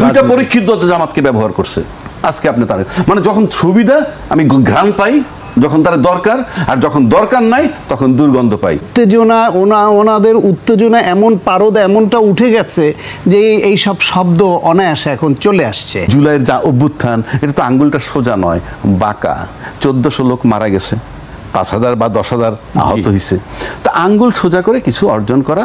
দুইটা পরীক্ষিত জামাতকে ব্যবহার করছে আজকে আপনি তার মানে যখন সুবিধা আমি ঘ্রাণ পাই, যখন তার দরকার, আর যখন দরকার নাই তখন দুর্গন্ধ পাই। উত্তেজনা ওনাদের উত্তেজনা এমন পারদ এমনটা উঠে গেছে যে এই সব শব্দ অনায়াসে এখন চলে আসছে। জুলাইয়ের যা অভ্যুত্থান, এটা তো আঙ্গুলটা সোজা নয়, বাঁকা। 1400 লোক মারা গেছে, 5000 বা 10,000 আহত হয়েছে। তা আঙ্গুল সোজা করে কিছু অর্জন করা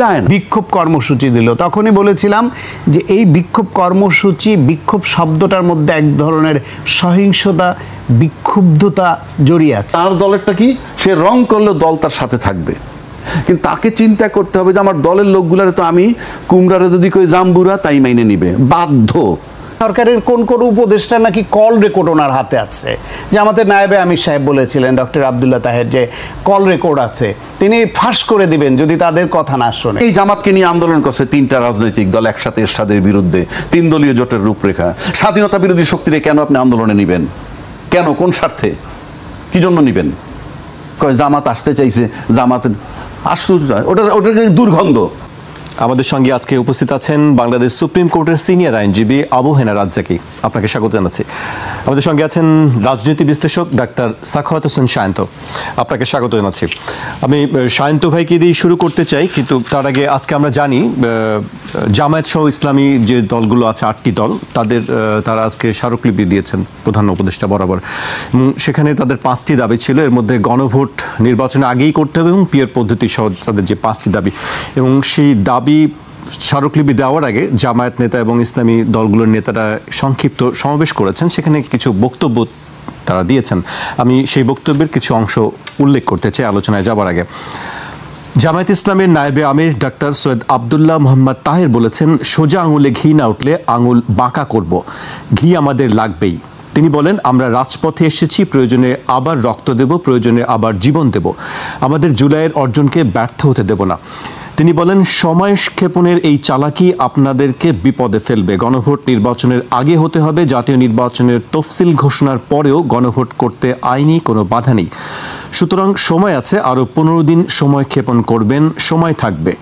যায় না। বিক্ষোভ কর্মসূচি দিল, তখনই বলেছিলাম যে এই বিক্ষোভ কর্মসূচি, বিক্ষোভ শব্দটার মধ্যে এক ধরনের সহিংসতা, বিক্ষুব্ধতা জড়িয়ে আছে। তার দলেরটা কি, সে রং করলে দল তার সাথে থাকবে, কিন্তু তাকে চিন্তা করতে হবে যে আমার দলের লোকগুলারে তো আমি কুমড়ারে যদি কই জাম্বুরা তাই মাইনে নিবে, বাধ্য। সরকারের কোন কোন উপদেষ্টা নাকি কল রেকর্ড ওনার হাতে আছে, যে আমাদের নায়েবে আমির সাহেব বলেছিলেন ডক্টর আব্দুল্লাহ তাহের যে কল রেকর্ড আছে, তিনি ফাঁস করে দিবেন যদি তাদের কথা না শোনে। এই জামাতকে নিয়ে আন্দোলন করছে 3টা রাজনৈতিক দল একসাথে এরশাদের বিরুদ্ধে, 3 দলীয় জোটের রূপরেখা। স্বাধীনতা বিরোধী শক্তিরে কেন আপনি আন্দোলনে নিবেন? কেন, কোন স্বার্থে, কি জন্য নিবেন? কয় জামাত আসতে চাইছে, জামাত আশ্চর্য, ওটা দুর্গন্ধ। আমাদের সঙ্গে আজকে উপস্থিত আছেন বাংলাদেশ সুপ্রিম কোর্টের সিনিয়র আইনজীবী আবু হেনা রাজ্জাকি, আপনাকে স্বাগত জানাচ্ছি। আমাদের সঙ্গে আছেন রাজনীতি বিশ্লেষক ডাক্তার সাখাওয়াত হোসেন সায়ন্ত, আপনাকে স্বাগত জানাচ্ছি। আমি সায়ন্ত ভাইকে দিয়ে শুরু করতে চাই, কিন্তু তার আগে আজকে আমরা জানি জামায়াত সহ ইসলামী যে দলগুলো আছে 8টি দল, তারা আজকে স্মারকলিপি দিয়েছেন প্রধান উপদেষ্টা বরাবর, এবং সেখানে তাদের 5টি দাবি ছিল। এর মধ্যে গণভোট নির্বাচনে আগেই করতে হবে এবং পিয়ার পদ্ধতি সহ তাদের যে 5টি দাবি, এবং সেই দাবি স্মারকলিপি দেওয়ার আগে জামায়াত নেতা এবং ইসলামী দলগুলোর নেতারা সংক্ষিপ্ত সমাবেশ করেছেন, সেখানে কিছু বক্তব্য তারা দিয়েছেন। আমি সেই বক্তব্যের কিছু অংশ উল্লেখ করতে চাই আলোচনায় যাবার আগে। জামায়াত ইসলামের নায়েবে আমির ডাক্তার সৈয়দ আবদুল্লাহ মোহাম্মদ তাহের বলেছেন, সোজা আঙুলে ঘি না উঠলে আঙুল বাঁকা করব, ঘি আমাদের লাগবেই। তিনি বলেন, আমরা রাজপথে এসেছি, প্রয়োজনে আবার রক্ত দেব, প্রয়োজনে আবার জীবন দেব, আমাদের জুলাইয়ের অর্জনকে ব্যর্থ হতে দেব না। তিনি বলেন, সময় ক্ষেপণের এই চালাকি আপনাদেরকে বিপদে ফেলবে। গণভোট নির্বাচনের আগে হতে হবে, জাতীয় নির্বাচনের তফসিল ঘোষণার পরেও গণভোট করতে আইনি কোনো বাধা নেই। সুতরাং সময় আছে, আরও 15 দিন সময় ক্ষেপণ করবেন, সময় থাকবে।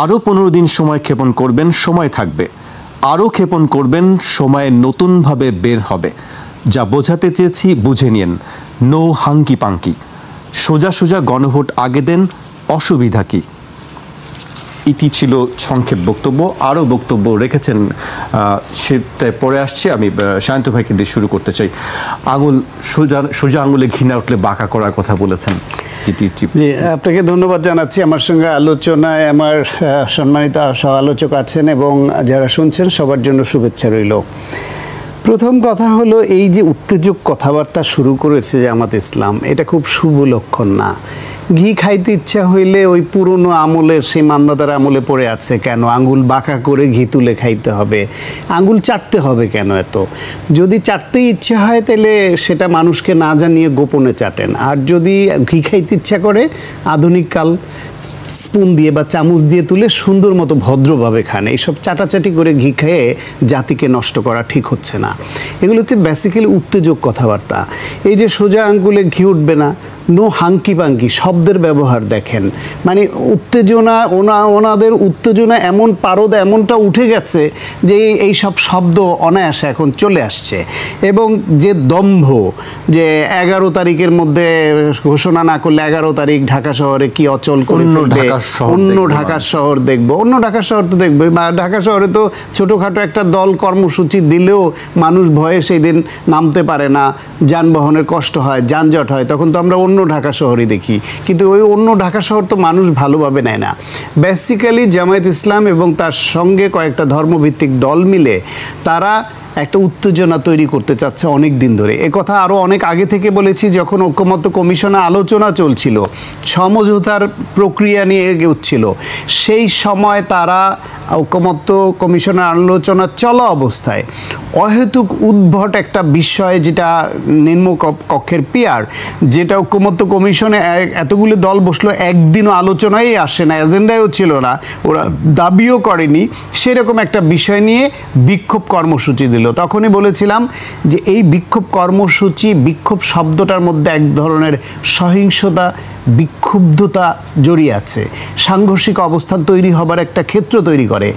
আরও 15 দিন সময় ক্ষেপণ করবেন, সময় থাকবে। আরও ক্ষেপণ করবেন, সময় নতুনভাবে বের হবে। যা বোঝাতে চেয়েছি বুঝে নিন, নো হাঙ্কি পাঙ্কি। সোজা সোজা গণভোট আগে দেন, অসুবিধা কি? ইতি ছিল সংক্ষেপ বক্তব্য, আরও বক্তব্য রেখেছেন, সেটাই পরে আসছে। আমি সায়ন্ত ভাইকে দিয়ে শুরু করতে চাই। আঙুল সোজা আঙুলে ঘি না উঠলে বাঁকা করার কথা বলেছেন। জি, আপনাকে ধন্যবাদ জানাচ্ছি। আমার সঙ্গে আলোচনায় আমার সম্মানিত সহ আলোচক আছেন এবং যারা শুনছেন সবার জন্য শুভেচ্ছা রইল। প্রথম কথা হলো, এই যে উত্তেজক কথাবার্তা শুরু করেছে জামাত ইসলাম, এটা খুব শুভ লক্ষণ না। ঘি খাইতে ইচ্ছা হইলে ওই পুরনো আমলের, সেই মান্দাতার আমলে পড়ে আছে কেন? আঙ্গুল বাঁকা করে ঘি তুলে খাইতে হবে, আঙ্গুল চাটতে হবে কেন এত? যদি চাটতে ইচ্ছা হয় তাহলে সেটা মানুষকে না জানিয়ে গোপনে চাটেন। আর যদি ঘি খাইতে ইচ্ছা করে, আধুনিককাল স্পুন দিয়ে বা চামচ দিয়ে তুলে সুন্দর মতো ভদ্রভাবে খান। এইসব চাটাচাটি করে ঘি খেয়ে জাতিকে নষ্ট করা ঠিক হচ্ছে না। এগুলো হচ্ছে বেসিক্যালি উত্তেজক কথাবার্তা। এই যে সোজা আঙ্গুলে ঘি উঠবে না, নো হাঙ্কি পাঙ্কি শব্দের ব্যবহার দেখেন, মানে উত্তেজনা, ওনাদের উত্তেজনা এমন পারদ এমনটা উঠে গেছে যে এই সব শব্দ অনায়াসে এখন চলে আসছে। এবং যে দম্ভ, যে 11 তারিখের মধ্যে ঘোষণা না করলে 11 তারিখ ঢাকা শহরে কি অচল করে ফেলবে, অন্য ঢাকার শহর দেখবো, অন্য ঢাকার শহর তো দেখবে। ঢাকা শহরে তো ছোটোখাটো একটা দল কর্মসূচি দিলেও মানুষ ভয়ে সেই দিন নামতে পারে না, যানবাহনের কষ্ট হয়, যানজট হয়, তখন তো আমরা অন্য ঢাকা শহরই দেখি। কিন্তু ওই অন্য ঢাকা শহর তো মানুষ ভালোভাবে নেয় না। বেসিক্যালি জামায়াত ইসলাম এবং তার সঙ্গে কয়েকটা ধর্মভিত্তিক দল মিলে তারা একটা উত্তেজনা তৈরি করতে চাচ্ছে অনেক দিন ধরে। এ কথা আরও অনেক আগে থেকে বলেছি, যখন ঐক্যমত্য কমিশনে আলোচনা চলছিল, সমঝোতার প্রক্রিয়া নিয়ে এগোচ্ছিল, সেই সময় তারা ঐক্যমত্য কমিশনের আলোচনা চলা অবস্থায় অহেতুক উদ্ভট একটা বিষয়, যেটা নিম্ন কক্ষের পিয়ার, যেটা ঐক্যমত্য কমিশনে এতগুলো দল বসলো, একদিনও আলোচনায় আসে না, এজেন্ডায়ও ছিল না, ওরা দাবিও করেনি, সেরকম একটা বিষয় নিয়ে বিক্ষোভ কর্মসূচি দিল। হয়েছিল তখনই বলেছিলাম যে এই বিক্ষোভ কর্মসূচি, বিক্ষোভ শব্দটার মধ্যে এক ধরনের সহিংসতা, বিক্ষুব্ধতা জড়িয়ে আছে, সাংঘর্ষিক অবস্থান তৈরি হবার একটা ক্ষেত্র তৈরি করে।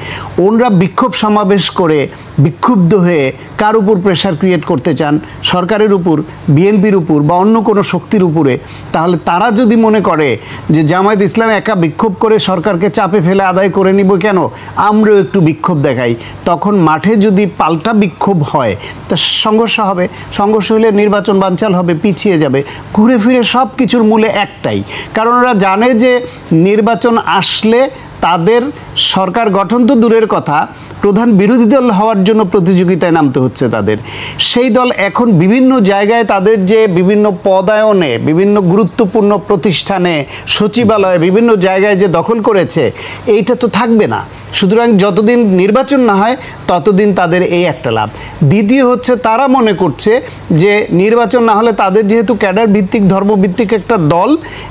ওনরা বিক্ষোভ সমাবেশ করে বিক্ষুব্ধ হয়ে কার উপর প্রেশার ক্রিয়েট করতে চান, সরকারের উপর, বিএনপির উপর বা অন্য কোনো শক্তির উপরে, তাহলে তারা যদি মনে করে যে জামায়াত ইসলাম একা বিক্ষোভ করে সরকারকে চাপে ফেলে আদায় করে নিব, কেন আমরাও একটু বিক্ষোভ দেখাই, তখন মাঠে যদি পাল্টা বিক্ষোভ হয় তা সংঘর্ষ হবে। সংঘর্ষ হলে নির্বাচন বানচাল হবে, পিছিয়ে যাবে। ঘুরে ফিরে সব কিছুর মূলে একটাই, কারণ ওরা জানে যে নির্বাচন আসলে তাদের সরকার গঠন তো দূরের কথা, প্রধান বিরোধী দল হওয়ার জন্য প্রতিযোগিতায় নামতে হচ্ছে তাদের। সেই দল এখন বিভিন্ন জায়গায় তাদের যে বিভিন্ন পদায়নে, বিভিন্ন গুরুত্বপূর্ণ প্রতিষ্ঠানে, সচিবালয়ে, বিভিন্ন জায়গায় যে দখল করেছে, এইটা তো থাকবে না। সুতরাং যতদিন নির্বাচন না হয় ততদিন তাদের এই একটা লাভ। দ্বিতীয় হচ্ছে, তারা মনে করছে যে নির্বাচন না হলে তাদের যেহেতু ক্যাডার ভিত্তিক, ধর্মভিত্তিক একটা দল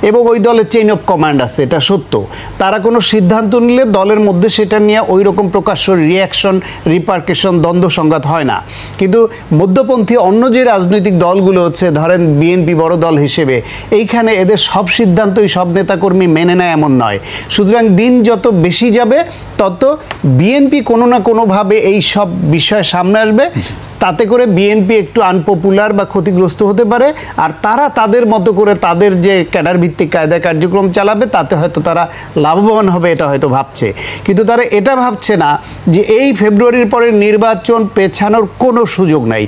এবং ওই দলের চেইন অফ কমান্ড আছে, এটা সত্য, তারা কোনো সিদ্ধান্ত নিলে দলের মধ্যে সেটা নিয়ে ওই রকম প্রকাশ্য রিয়াকশন, রিপার্কেশন, দ্বন্দ্ব সংঘাত হয় না। কিন্তু মধ্যপন্থী অন্য যে রাজনৈতিক দলগুলো হচ্ছে, ধরেন বিএনপি বড় দল হিসেবে, এইখানে এদের সব সিদ্ধান্তই সব নেতাকর্মী মেনে নেয় এমন নয়। সুতরাং দিন যত বেশি যাবে তত বিএনপি কোনো না কোনোভাবে এই সব বিষয় সামনে আসবে, তাতে করে বিএনপি একটু আনপপুলার বা ক্ষতিগ্রস্ত হতে পারে, আর তারা তাদের মতো করে তাদের যে ক্যাডার ভিত্তিক কায়দা কার্যক্রম চালাবে, তাতে হয়তো তারা লাভবান হবে, এটা হয়তো ভাবছে। কিন্তু তারা এটা ভাবছে না যে এই ফেব্রুয়ারির পরে নির্বাচন পেছানোর কোনো সুযোগ নাই।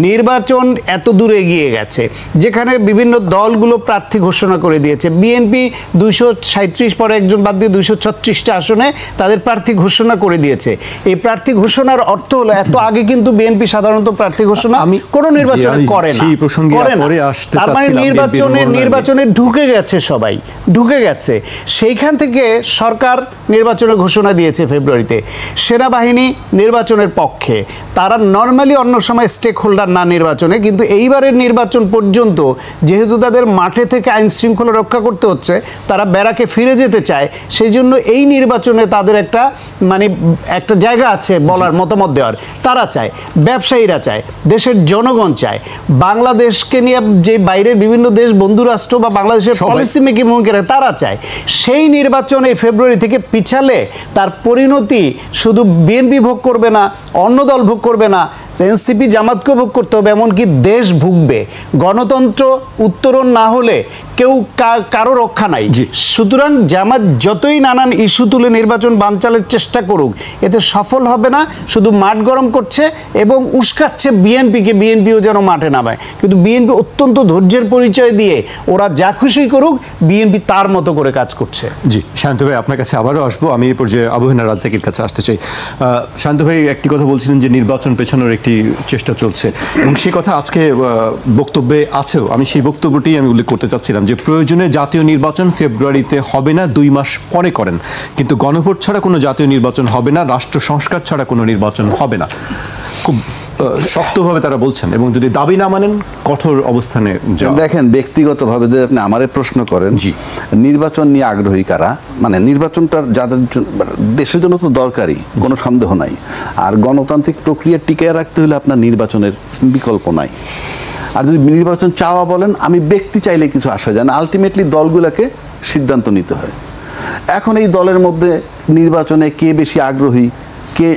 নির্বাচন এত দূরে এগিয়ে গেছে, যেখানে বিভিন্ন দলগুলো প্রার্থী ঘোষণা করে দিয়েছে। বিএনপি 237 পরে একজন বাদ দিয়ে 236টা আসনে তাদের প্রার্থী ঘোষণা করে দিয়েছে। এই প্রার্থী ঘোষণার অর্থ হলো, এত আগে কিন্তু বিএনপি সাধারণত প্রার্থী ঘোষণা কোন নির্বাচনে করে না। তার মানে নির্বাচনে ঢুকে গেছে, সবাই ঢুকে গেছে। সেইখান থেকে সরকার নির্বাচনের ঘোষণা দিয়েছে ফেব্রুয়ারিতে। সেনাবাহিনী নির্বাচনের পক্ষে, তারা নর্মালি অন্য সময় স্টেক হোল্ডার না নির্বাচনে, কিন্তু এইবারের নির্বাচন পর্যন্ত যেহেতু তাদের মাঠে থেকে আইন শৃঙ্খলা রক্ষা করতে হচ্ছে, তারা ব্যারাকে ফিরে যেতে চায়। সেই জন্য এই নির্বাচনে তাদের একটা একটা জায়গা আছে বলার, মতামত দেওয়ার। তারা চায়, ব্যবসায়ীরা চায়, দেশের জনগণ চায়, বাংলাদেশকে নিয়ে যে বাইরের বিভিন্ন দেশ, বন্ধু রাষ্ট্র বা বাংলাদেশের পলিসি মেকিং ভূমিকা তারা চায়। সেই নির্বাচন এই ফেব্রুয়ারি থেকে পিছালে তার পরিণতি শুধু বিএনপি ভোগ করবে না, অন্য দল ভোগ করবে না, এনসিপি জামাতকে ভোগ করতে হবে, এমনকি দেশ ভুগবে। গণতন্ত্র উত্তরণ না হলে কেউ কারো রক্ষা নাই। সুতরাং জামাত যতই নানান ইস্যু তুলে নির্বাচন বানচালের চেষ্টা করুক, এতে সফল হবে না, শুধু মাঠ গরম করছে এবং উস্কাচ্ছে বিএনপিকে, বিএনপিও যেন মাঠে নামায়। কিন্তু বিএনপি অত্যন্ত ধৈর্যের পরিচয় দিয়ে ওরা যা খুশি করুক, বিএনপি তার মতো করে কাজ করছে। জি, শান্ত ভাই আপনার কাছে আবারও আসবো। আমি এই পর্যায়ে আবু হেনা রাজ্জাকের কাছে আসতে চাই। শান্ত ভাই একটি কথা বলছিলেন যে নির্বাচন পেছানোর একটি চেষ্টা চলছে, এবং সেই কথা আজকে বক্তব্যে আছেও। আমি সেই বক্তব্যটি আমি উল্লেখ করতে চাচ্ছিলাম যে প্রয়োজনে জাতীয় নির্বাচন ফেব্রুয়ারিতে হবে না, 2 মাস পরে করেন, কিন্তু গণভোট ছাড়া কোনো জাতীয় নির্বাচন হবে না, রাষ্ট্র সংস্কার ছাড়া কোনো নির্বাচন হবে না। খুব শক্তভাবে তারা বলছেন, এবং যদি দাবি না মানেন কঠোর অবস্থানে। দেখেন, ব্যক্তিগতভাবে যদি আপনি আমারে প্রশ্ন করেন, জি, নির্বাচন নিয়ে আগ্রহী কারা, মানে নির্বাচনটা যাদের দেশের জন্য তো দরকারি, কোনো সন্দেহ নাই। আর গণতান্ত্রিক প্রক্রিয়া টিকিয়ে রাখতে হলে আপনার নির্বাচনের বিকল্প নাই। আর যদি নির্বাচন চাওয়া বলেন, আমি ব্যক্তি চাইলে কিছু আসা যায় না, আলটিমেটলি দলগুলোকে সিদ্ধান্ত নিতে হয়। এখন এই দলের মধ্যে নির্বাচনে কে বেশি আগ্রহী, কে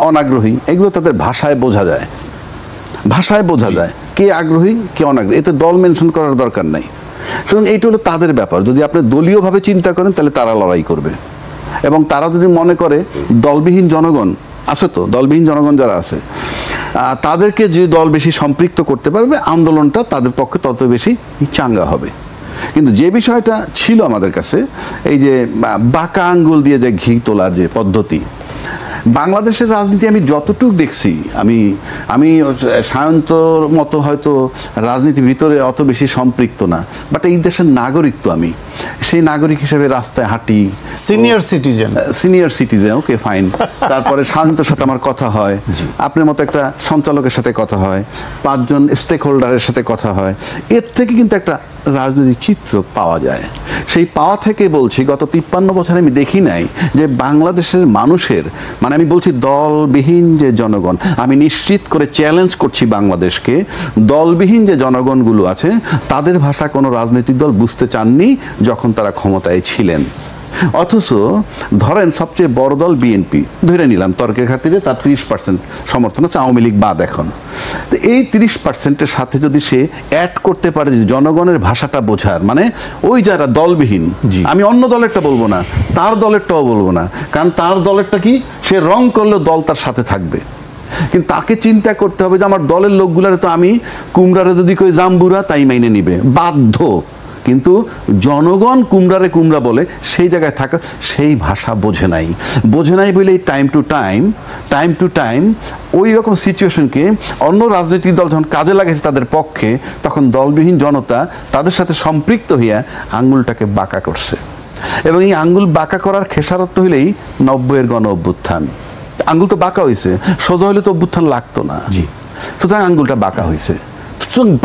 অনাগ্রহী, এগুলো তাদের ভাষায় বোঝা যায়, ভাষায় বোঝা যায় কে আগ্রহী কে অনাগ্রহী, এতে দল মেনশন করার দরকার নেই। সুতরাং এইটা হলো তাদের ব্যাপার। যদি আপনি দলীয়ভাবে চিন্তা করেন তাহলে তারা লড়াই করবে, এবং তারা যদি মনে করে দলবিহীন জনগণ আছে, তো দলবিহীন জনগণ যারা আছে তাদেরকে যে দল বেশি সম্পৃক্ত করতে পারবে, আন্দোলনটা তাদের পক্ষে তত বেশি চাঙ্গা হবে। কিন্তু যে বিষয়টা ছিল আমাদের কাছে, এই যে বাঁকা আঙ্গুল দিয়ে যে ঘি তোলার যে পদ্ধতি, বাংলাদেশের রাজনীতি আমি যতটুকু দেখছি, আমি সায়ন্তর মতো হয়তো রাজনীতির ভিতরে অত বেশি সম্পৃক্ত না, বাট এই দেশের নাগরিক তো আমি, সেই নাগরিক হিসেবে রাস্তায় হাঁটি, সিনিয়র সিটিজেন, ওকে ফাইন। তারপরে শান্তর সাথে আমার কথা হয়, আপনার মতো একটা সঞ্চালকের সাথে কথা হয়, 5 জন স্টেক হোল্ডারের সাথে কথা হয়, এর থেকে কিন্তু একটা রাজনৈতিক চিত্র পাওয়া যায়। সেই পাওয়া থেকে বলছি গত 53 বছরে আমি দেখি নাই যে বাংলাদেশের মানুষের, মানে আমি বলছি দলবিহীন যে জনগণ, আমি নিশ্চিত করে চ্যালেঞ্জ করছি বাংলাদেশকে, দলবিহীন যে জনগণগুলো আছে তাদের ভাষা কোনো রাজনৈতিক দল বুঝতে চাননি যখন তারা ক্ষমতায় ছিলেন। অথচ ধরেন সবচেয়ে বড় দল বিএনপি ধরে নিলাম তর্কের খাতিরে, তার 30% সমর্থন আছে, আওয়ামী লীগ বাদ এখন। তো এই 30%-এর সাথে যদি সে অ্যাড করতে পারে যে জনগণের ভাষাটা বোঝার, মানে ওই যারা দলবিহীন, আমি অন্য দলেরটা বলবো না, তার দলেরটাও বলবো না, কারণ তার দলেরটা কি, সে রং করলে দল তার সাথে থাকবে, কিন্তু তাকে চিন্তা করতে হবে যে আমার দলের লোকগুলারে তো আমি কুমড়ারে যদি কই জাম্বুরা তাই মাইনে নিবে, বাধ্য। কিন্তু জনগণ কুমড়ারে কুমড়া বলে সেই জায়গায় থাকা, সেই ভাষা বোঝে নাই বলে টাইম টু টাইম ওই রকম সিচুয়েশনকে অন্য রাজনৈতিক দল যখন কাজে লাগেছে তাদের পক্ষে, তখন দলবিহীন জনতা তাদের সাথে সম্পৃক্ত হইয়া আঙ্গুলটাকে বাঁকা করছে। এবং এই আঙ্গুল বাঁকা করার খেসারত হইলেই 90-এর গণ অভ্যুত্থান। আঙ্গুল তো বাঁকা হয়েছে, সোজা হইলে তো অভ্যুত্থান লাগতো না, সুতরাং আঙ্গুলটা বাঁকা হয়েছে।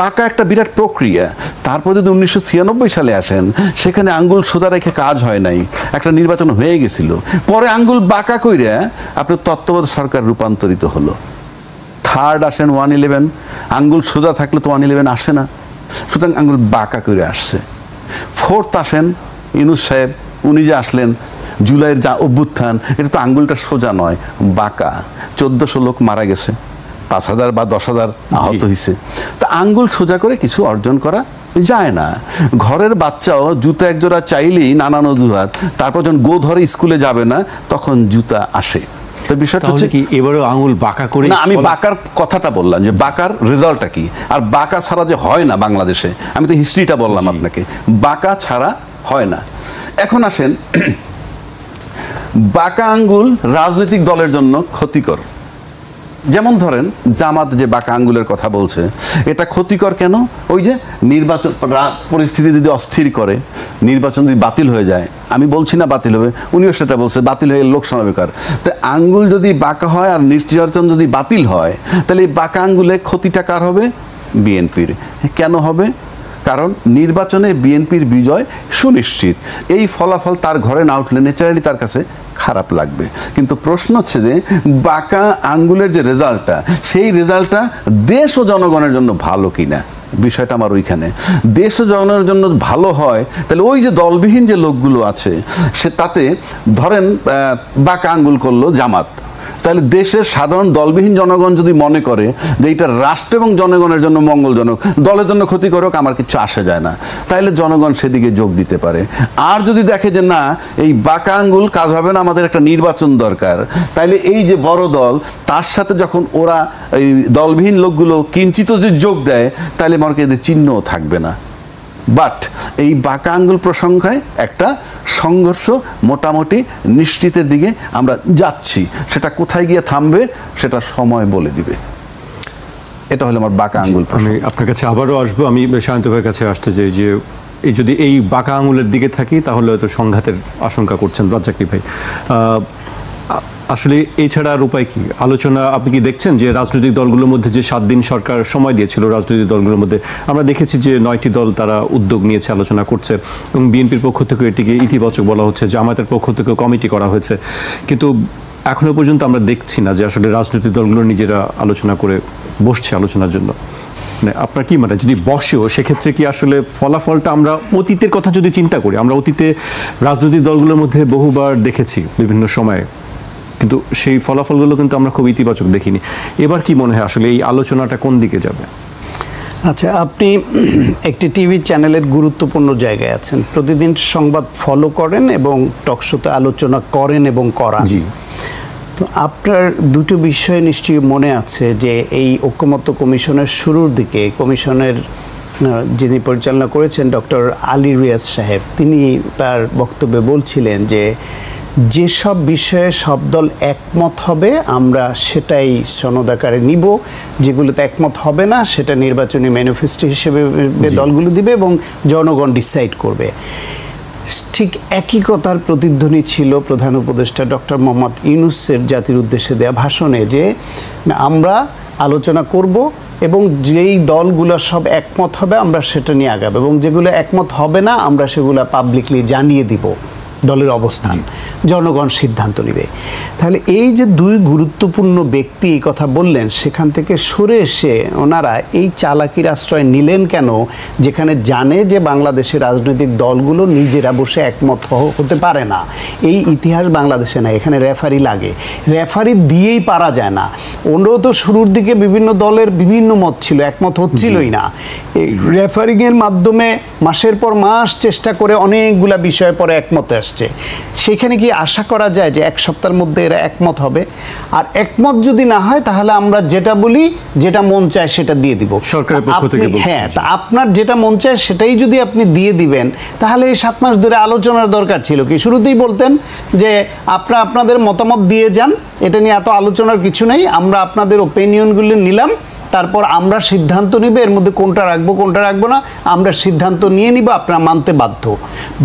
বাঁকা একটা বিরাট প্রক্রিয়া। তারপর যদি 1996 সালে আসেন, সেখানে আঙ্গুল সোজা রেখে কাজ হয় নাই, একটা নির্বাচন হয়ে গেছিল, পরে আঙ্গুল বাঁকা কইরা আপনার তত্ত্বাবধায়ক সরকার রূপান্তরিত হলো। থার্ড আসেন 111, আঙ্গুল সোজা থাকলে তো 111 আসে না, সুতরাং আঙ্গুল বাঁকা করে আসছে। ফোর্থ আসেন ইউনূস সাহেব, উনি যে আসলেন, জুলাইয়ের যা অভ্যুত্থান, এটা তো আঙ্গুলটা সোজা নয়, বাঁকা। 1400 লোক মারা গেছে, 5000 বা 10,000 আহত হয়েছে। তা আঙ্গুল সোজা করে কিছু অর্জন করা যায় না। ঘরের বাচ্চাও জুতা একজোড়া চাইলেই নানান অজুহাত, তারপর যখন ধরে স্কুলে যাবে না তখন জুতা আসে। তো বিষয়টা হচ্ছে কি এবারও আঙ্গুল বাঁকা করে না, আমি বাঁকার কথাটা বললাম যে বাঁকার রেজাল্টটা কি, আর বাঁকা ছাড়া যে হয় না বাংলাদেশে, আমি তো হিস্ট্রিটা বললাম আপনাকে, বাঁকা ছাড়া হয় না। এখন আসেন, বাঁকা আঙ্গুল রাজনৈতিক দলের জন্য ক্ষতিকর। যেমন ধরেন জামাত যে বাঁকা আঙ্গুলের কথা বলছে, এটা ক্ষতিকর কেন? ওই যে নির্বাচন পরিস্থিতি যদি অস্থির করে, নির্বাচন যদি বাতিল হয়ে যায়, আমি বলছি না বাতিল হবে, উনিও সেটা বলছে বাতিল হয়ে লোকসভা বেকার। তো আঙ্গুল যদি বাঁকা হয় আর নির্বাচন যদি বাতিল হয়, তাহলে এই বাঁকা আঙ্গুলে ক্ষতিটা কার হবে? বিএনপির। কেন হবে? কারণ নির্বাচনে বিএনপির বিজয় সুনিশ্চিত। এই ফলাফল তার ঘরে না উঠলে ন্যাচারালি তার কাছে খারাপ লাগবে। কিন্তু প্রশ্ন হচ্ছে যে বাঁকা আঙ্গুলের যে রেজাল্টটা, সেই রেজাল্টটা দেশ ও জনগণের জন্য ভালো কিনা, বিষয়টা আমার ওইখানে। দেশ ও জনগণের জন্য ভালো হয়, তাহলে ওই যে দলবিহীন যে লোকগুলো আছে, সে তাতে ধরেন বাঁকা আঙ্গুল করলো জামাত, তাহলে দেশের সাধারণ দলবিহীন জনগণ যদি মনে করে যে এটা রাষ্ট্র এবং জনগণের জন্য মঙ্গলজনক, দলের জন্য ক্ষতিকারক, আমার কিছু আসে যায় না, তাহলে জনগণ সেদিকে যোগ দিতে পারে। আর যদি দেখে যে না, এই বাঁকা আঙ্গুল কাজ হবে না, আমাদের একটা নির্বাচন দরকার, তাহলে এই যে বড় দল, তার সাথে যখন ওরা এই দলবিহীন লোকগুলো কিঞ্চিত যদি যোগ দেয়, তাহলে মনে করি এদের চিহ্নও থাকবে না। বাট এই বাঁকা আঙ্গুল প্রসঙ্গে একটা সংঘর্ষ মোটামুটি নিশ্চিতের দিকে আমরা যাচ্ছি। সেটা কোথায় গিয়ে থামবে সেটা সময় বলে দিবে। এটা হলো আমার বাঁকা আঙ্গুল। আমি আপনার কাছে আবারও আসবো। আমি শান্ত ভাইয়ের কাছে আসতে চাই যে এই যদি এই বাঁকা আঙ্গুলের দিকে থাকি তাহলে হয়তো সংঘাতের আশঙ্কা করছেন রাজ্জাকি ভাই। আসলে এছাড়া আর উপায় কি? আলোচনা আপনি কি দেখছেন যে রাজনৈতিক দলগুলোর মধ্যে যে 7 দিন সরকার সময় দিয়েছিল, রাজনৈতিক দলগুলোর মধ্যে আমরা দেখেছি যে 9টি দল তারা উদ্যোগ নিয়েছে, আলোচনা করছে, এবং বিএনপির পক্ষ থেকে এটিকে ইতিবাচক বলা হচ্ছে, জামায়াতের পক্ষ থেকে কমিটি করা হয়েছে, কিন্তু এখনো পর্যন্ত আমরা দেখছি না যে আসলে রাজনৈতিক দলগুলো নিজেরা আলোচনা করে বসছে আলোচনার জন্য। মানে আপনার কি মানে যদি বসেও সেক্ষেত্রে কি আসলে ফলাফলটা, আমরা অতীতের কথা যদি চিন্তা করি, আমরা অতীতে রাজনৈতিক দলগুলোর মধ্যে বহুবার দেখেছি বিভিন্ন সময়ে, কিন্তু সেই ফলাফলগুলো কিন্তু আমরা খুব ইতিবাচক দেখিনি। এবার কি মনে হয় আসলে এই আলোচনাটা কোন দিকে যাবে? আচ্ছা, আপনি একটি টিভি চ্যানেলের গুরুত্বপূর্ণ জায়গায় আছেন, প্রতিদিন সংবাদ ফলো করেন এবং টকশোতে আলোচনা করেন এবং করান। জি। তো আপনার দুটো বিষয় নিশ্চয়ই মনে আছে যে এই ঐকমত্য কমিশনের শুরুর দিকে কমিশনের যিনি পরিচালনা করেছেন ডক্টর আলী রিয়াজ সাহেব, তিনি তার বক্তব্যে বলছিলেন যে যেসব বিষয়ে সব দল একমত হবে আমরা সেটাই সনদ আকারে নিব, যেগুলোতে একমত হবে না সেটা নির্বাচনী ম্যানিফেস্টো হিসেবে দলগুলো দিবে এবং জনগণ ডিসাইড করবে। ঠিক একই কথার প্রতিধ্বনি ছিল প্রধান উপদেষ্টা ডক্টর মোহাম্মদ ইউনূসের জাতির উদ্দেশ্যে দেয়া ভাষণে, যে আমরা আলোচনা করব, এবং যেই দলগুলো সব একমত হবে আমরা সেটা নিয়ে আগাবো, এবং যেগুলো একমত হবে না আমরা সেগুলো পাবলিকলি জানিয়ে দিব দলের অবস্থান, জনগণ সিদ্ধান্ত নেবে। তাহলে এই যে দুই গুরুত্বপূর্ণ ব্যক্তি এই কথা বললেন, সেখান থেকে সরে এসে ওনারা এই চালাকির আশ্রয় নিলেন কেন, যেখানে জানে যে বাংলাদেশের রাজনৈতিক দলগুলো নিজেরা বসে একমত হতে পারে না। এই ইতিহাস বাংলাদেশে নাই, এখানে রেফারি লাগে, রেফারি দিয়েই পারা যায় না। ওনারও তো শুরুর দিকে বিভিন্ন দলের বিভিন্ন মত ছিল, একমত হচ্ছিলই না। এই রেফারিংয়ের মাধ্যমে মাসের পর মাস চেষ্টা করে অনেকগুলা বিষয় পরে একমতে আসছে। সেখানে কি আশা করা যায় যে এক সপ্তাহের মধ্যে এরা একমত হবে? আর একমত যদি না হয় তাহলে আমরা যেটা বলি, যেটা মন চায় সেটা দিয়ে দিব সরকারের পক্ষ থেকে। হ্যাঁ, তা আপনার যেটা মন চায় সেটাই যদি আপনি দিয়ে দিবেন, তাহলে এই 7 মাস ধরে আলোচনার দরকার ছিল কি? শুরুতেই বলতেন যে আপনাদের মতামত দিয়ে যান, এটা নিয়ে এত আলোচনার কিছু নেই, আমরা আপনাদের ওপিনিয়নগুলো নিলাম, তারপর আমরা সিদ্ধান্ত নিব এর মধ্যে কোনটা রাখবো কোনটা রাখবো না, আমরা সিদ্ধান্ত নিয়ে নিব, আপনারা মানতে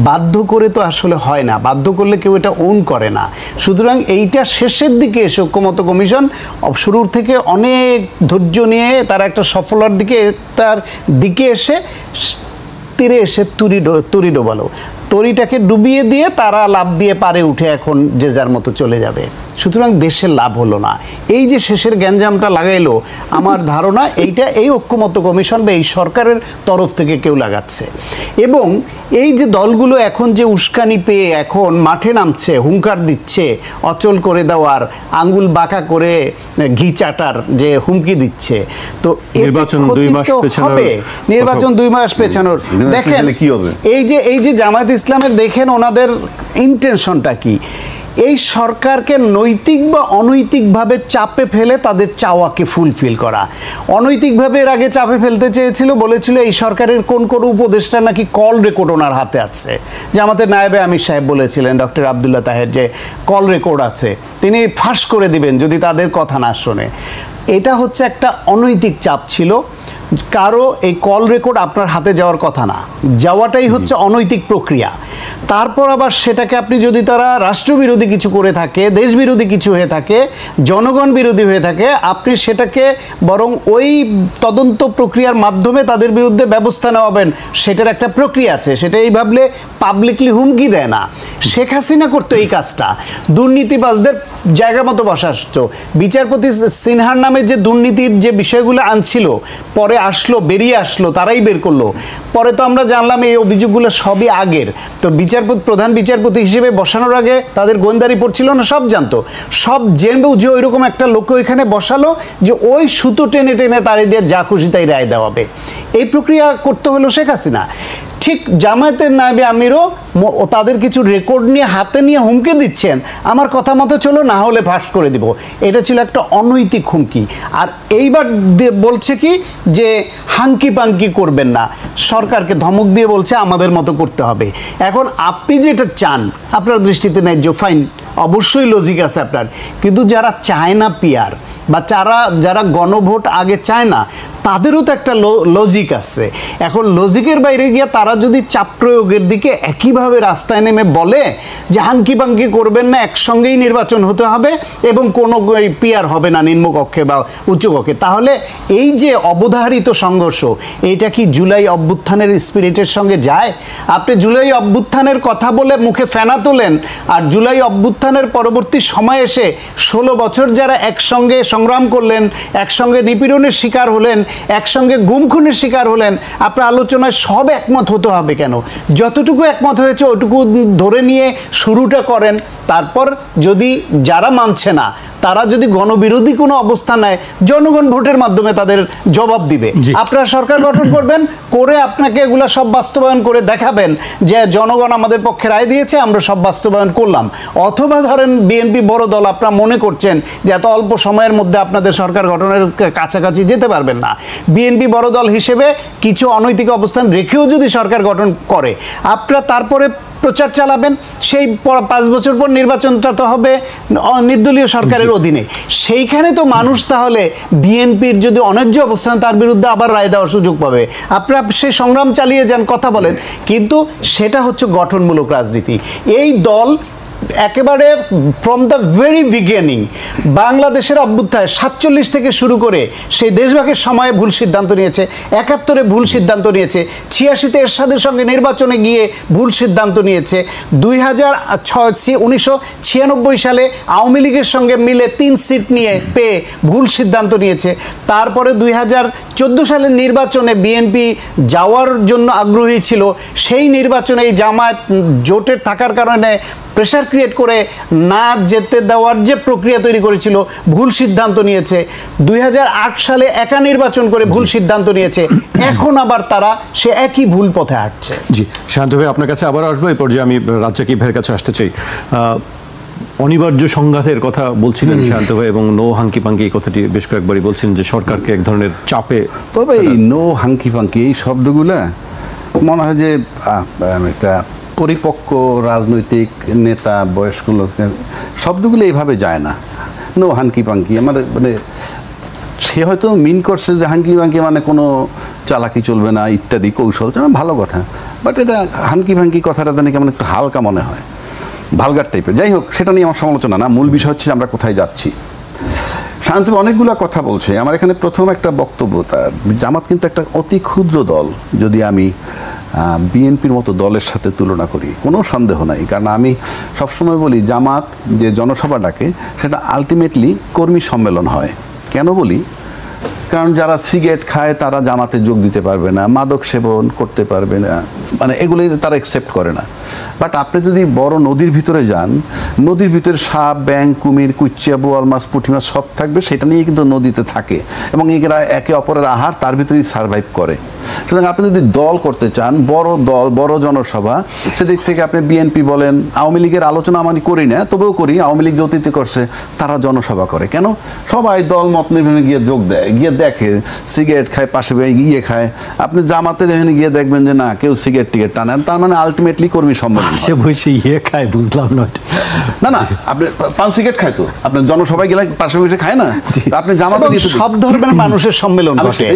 বাধ্য করে তো আসলে হয় না, বাধ্য করলে কেউ এটা ওন করে না। সুতরাং এইটা শেষের দিকে এসে ঐক্যমত্য কমিশন শুরুর থেকে অনেক ধৈর্য নিয়ে তারা একটা সফলতার দিকে এসে তীরে এসে তুরি ডোবালো, তরিটাকে ডুবিয়ে দিয়ে তারা লাভ দিয়ে পারে উঠে এখন যে যার মতো চলে যাবে। সুতরাং দেশের লাভ হলো না। এই যে শেষের গ্যাঞ্জামটা লাগাইলো, আমার ধারণা এইটা এই ঐক্যমত্য কমিশন বা এই সরকারের তরফ থেকে কেউ লাগাচ্ছে। এবং এই যে দলগুলো এখন যে উস্কানি পেয়ে এখন মাঠে নামছে, হুঙ্কার দিচ্ছে অচল করে দেওয়ার, আঙ্গুল বাঁকা করে ঘি চাটার যে হুমকি দিচ্ছে, তো নির্বাচন 2 মাস পেছানোর, নির্বাচন 2 মাস পেছানোর, দেখেন কি হবে এই যে জামায়াত ইসলামের দেখেন ওনাদের ইন্টেনশনটা কি? এই সরকারকে নৈতিক বা অনৈতিকভাবে চাপে ফেলে তাদের চাওয়াকে ফুলফিল করা। অনৈতিকভাবে এর আগে চাপে ফেলতে চেয়েছিল, বলেছিল এই সরকারের কোন কোন উপদেষ্টা নাকি কল রেকর্ড ওনার হাতে আছে, যে আমাদের নায়েবে আমির সাহেব বলেছিলেন ডক্টর আবদুল্লাহ তাহের যে কল রেকর্ড আছে, তিনি ফাঁস করে দিবেন যদি তাদের কথা না শোনে। এটা হচ্ছে একটা অনৈতিক চাপ ছিল। কারো এই কল রেকর্ড আপনার হাতে যাওয়ার কথা না, যাওয়াটাই হচ্ছে অনৈতিক প্রক্রিয়া। তারপর আবার সেটাকে আপনি যদি তারা রাষ্ট্রবিরোধী কিছু করে থাকে, দেশবিরোধী কিছু হয়ে থাকে, জনগণ বিরোধী হয়ে থাকে, আপনি সেটাকে বরং ওই তদন্ত প্রক্রিয়ার মাধ্যমে তাদের বিরুদ্ধে ব্যবস্থা নেওয়াবেন, সেটার একটা প্রক্রিয়া আছে। সেটা এই ভাবলে পাবলিকলি হুমকি দেয় না। শেখ হাসিনা করতো এই কাজটা, দুর্নীতিবাজদের জায়গা মতো বসা আসতো। বিচারপতি সিনহার নামে যে দুর্নীতির যে বিষয়গুলো আনছিল, পরে আসলো, বেরিয়ে আসলো, তারাই বের করলো। পরে তো আমরা জানলাম এই অভিযোগগুলো সবই আগের। তো প্রধান বিচারপতি হিসেবে বসানোর আগে তাদের গোয়েন্দা রিপোর্ট ছিল না, সব জানতো, সব জেনেও যে ওইরকম একটা লোক ওইখানে বসালো যে ওই সুতো টেনে টেনে তারে দিয়ে যা খুশি তাই রায় দেওয়াবে। এই প্রক্রিয়া করতে হলো শেখ হাসিনা। ঠিক জামায়াতের নায়েবে আমিরও তাদের কিছু রেকর্ড নিয়ে হাতে নিয়ে হুমকি দিচ্ছেন, আমার কথা মতো চলো, না হলে ফাঁস করে দিব। এটা ছিল একটা অনৈতিক হুমকি। আর এইবার বলছে কি যে হাঙ্কি পাঙ্কি করবেন না, সরকারকে ধমক দিয়ে বলছে আমাদের মতো করতে হবে। এখন আপনি যেটা চান আপনার দৃষ্টিতে ন্যায্য, ফাইন, অবশ্যই লজিক আছে আপনার, কিন্তু যারা চায় না পিয়ার বা যারা গণভোট আগে চায় না, তাদেরও তো একটা লজিক আছে। এখন লজিকের বাইরে গিয়ে তারা যদি চাপ প্রয়োগের দিকে একইভাবে রাস্তায় নেমে বলে যে হাঙ্কি পাঙ্কি করবেন না, একসঙ্গেই নির্বাচন হতে হবে এবং কোনো পিয়ার হবে না নিম্নকক্ষে বা উচ্চকক্ষে, তাহলে এই যে অবধারিত সংঘর্ষ, এইটা কি জুলাই অভ্যুত্থানের স্পিরিটের সঙ্গে যায়? আপনি জুলাই অভ্যুত্থানের কথা বলে মুখে ফেনা তোলেন, আর জুলাই অভ্যুত্থানের পরবর্তী সময় এসে 16 বছর যারা একসঙ্গে সংগ্রাম করলেন, একসঙ্গে নিপীড়নের শিকার হলেন, একসঙ্গে গুম খুনের শিকার হলেন, আপনার আলোচনায় সব একমত হতে হবে কেন? যতটুকু একমত হয়েছে ওটুকু ধরে নিয়ে শুরুটা করেন। তারপর যদি যারা মানছে না তারা যদি গণবিরোধী কোনো অবস্থান নেয়, জনগণ ভোটের মাধ্যমে তাদের জবাব দিবে। আপনারা সরকার গঠন করবেন, করে আপনাকে এগুলা সব বাস্তবায়ন করে দেখাবেন যে জনগণ আমাদের পক্ষে রায় দিয়েছে, আমরা সব বাস্তবায়ন করলাম। অথবা ধরেন বিএনপি বড় দল, আপনারা মনে করছেন যে এত অল্প সময়ের মধ্যে আপনাদের সরকার গঠনের কাছাকাছি যেতে পারবেন না, বিএনপি বড় দল হিসেবে কিছু অনৈতিক অবস্থান রেখেও যদি সরকার গঠন করে, আপনারা তারপরে প্রচার চালাবেন। সেই 5 বছর পর নির্বাচনটা তো হবে নির্দলীয় সরকারের অধীনে। সেইখানে তো মানুষ তাহলে বিএনপির যদি অন্যায্য অবস্থান, তার বিরুদ্ধে আবার রায় দেওয়ার সুযোগ পাবে। আপনারা সেই সংগ্রাম চালিয়ে যান, কথা বলেন, কিন্তু সেটা হচ্ছে গঠনমূলক রাজনীতি। এই দল একেবারে ফ্রম দ্য ভেরি বিগিনিং বাংলাদেশের অভ্যুত্থায় 47 থেকে শুরু করে সেই দেশভাগের সময়ে ভুল সিদ্ধান্ত নিয়েছে, 71-এ ভুল সিদ্ধান্ত নিয়েছে, 86-তে এরশাদের সঙ্গে নির্বাচনে গিয়ে ভুল সিদ্ধান্ত নিয়েছে, 1996 সালে আওয়ামী লীগের সঙ্গে মিলে 3 সিট নিয়ে পেয়ে ভুল সিদ্ধান্ত নিয়েছে। তারপরে 2014 সালের নির্বাচনে বিএনপি যাওয়ার জন্য আগ্রহী ছিল, সেই নির্বাচনে এই জামায়াত জোটের থাকার কারণে প্রেশার ক্রিয়েট করে না যেতে দেওয়ার যে প্রক্রিয়া তৈরি করেছিল, ভুল সিদ্ধান্ত নিয়েছে। 2008 সালে একা নির্বাচন করে ভুল সিদ্ধান্ত নিয়েছে, এখন আবার তারা সে একই ভুল পথে হাঁটছে। জি শান্ত ভাই, আপনার কাছে আবার আসবো। এই পর্যায়ে আমি রাজ্জাকি ভাইয়ের কাছে আসতে চাই। অনিবার্য সংঘাতের কথা বলছিলেন শান্ত ভাই, এবং নো হাঙ্কি পাঙ্কি এই কথাটি বেশ কয়েকবারই বলছেন যে সরকারকে এক ধরনের চাপে। তবে এই নো হাঙ্কি পাঙ্কি এই শব্দগুলা মনে হয় যে একটা পরিপক্ক রাজনৈতিক নেতা বয়স্ক লোকের শব্দগুলো এইভাবে যায় না। নো হাঙ্কি পাঙ্কি আমার মানে সে হয়তো মিন করছে যে হাঙ্কি পাঙ্কি মানে কোনো চালাকি চলবে না ইত্যাদি কৌশল, ভালো কথা, বাট এটা হাঙ্কি পাঙ্কি কথাটা জানি কেমন একটু হালকা মনে হয়, ভালগার টাইপের। যাই হোক, সেটা নিয়ে আমার সমালোচনা না, মূল বিষয় হচ্ছে আমরা কোথায় যাচ্ছি। শান্ত অনেকগুলো কথা বলছে। আমার এখানে প্রথম একটা বক্তব্য, তার জামাত কিন্তু একটা অতি ক্ষুদ্র দল যদি আমি বিএনপির মতো দলের সাথে তুলনা করি, কোনো সন্দেহ নাই। কারণ আমি সবসময় বলি জামাত যে জনসভা ডাকে সেটা আলটিমেটলি কর্মী সম্মেলন হয়। কেন বলি? কারণ যারা সিগারেট খায় তারা জামাতে যোগ দিতে পারবে না, মাদক সেবন করতে পারবে না, মানে এগুলি তারা অ্যাকসেপ্ট করে না। বাট আপনি যদি বড় নদীর ভিতরে যান, নদীর ভিতরে সাপ, ব্যাঙ, কুমির, কুচ্চিয়া, বোয়াল মাছ, পুঁটি মাছ সব থাকবে, সেটা নিয়ে কিন্তু নদীতে থাকে এবং এরা একে অপরের আহার, তার ভিতরেই সার্ভাইভ করে। সুতরাং আপনি যদি দল করতে চান, বড় দল, বড় জনসভা, সেদিক থেকে আপনি বিএনপি বলেন, আওয়ামী লীগের আলোচনা আমি করি না, তবেও করি, আওয়ামী লীগ যে অতীতে করছে তারা জনসভা করে কেন? সবাই দল মত নির্বাচনে গিয়ে যোগ দেয়, গিয়ে দেখে সিগারেট খায়, পাশে ইয়ে খায়। আপনি জামাতের এখানে গিয়ে দেখবেন যে না, কেউ সিগারেট টিকেট টানে, তার মানে আলটিমেটলি কর্মী সম্মেলন বসে ইয়ে খায়, বুঝলাম না। না না, আপনি পান সিগারেট খায় তো আপনি জনসভায় গেলে পাশে বসে খায় না, আপনি জামাতে সব ধর্মের মানুষের সম্মেলন ঘটে,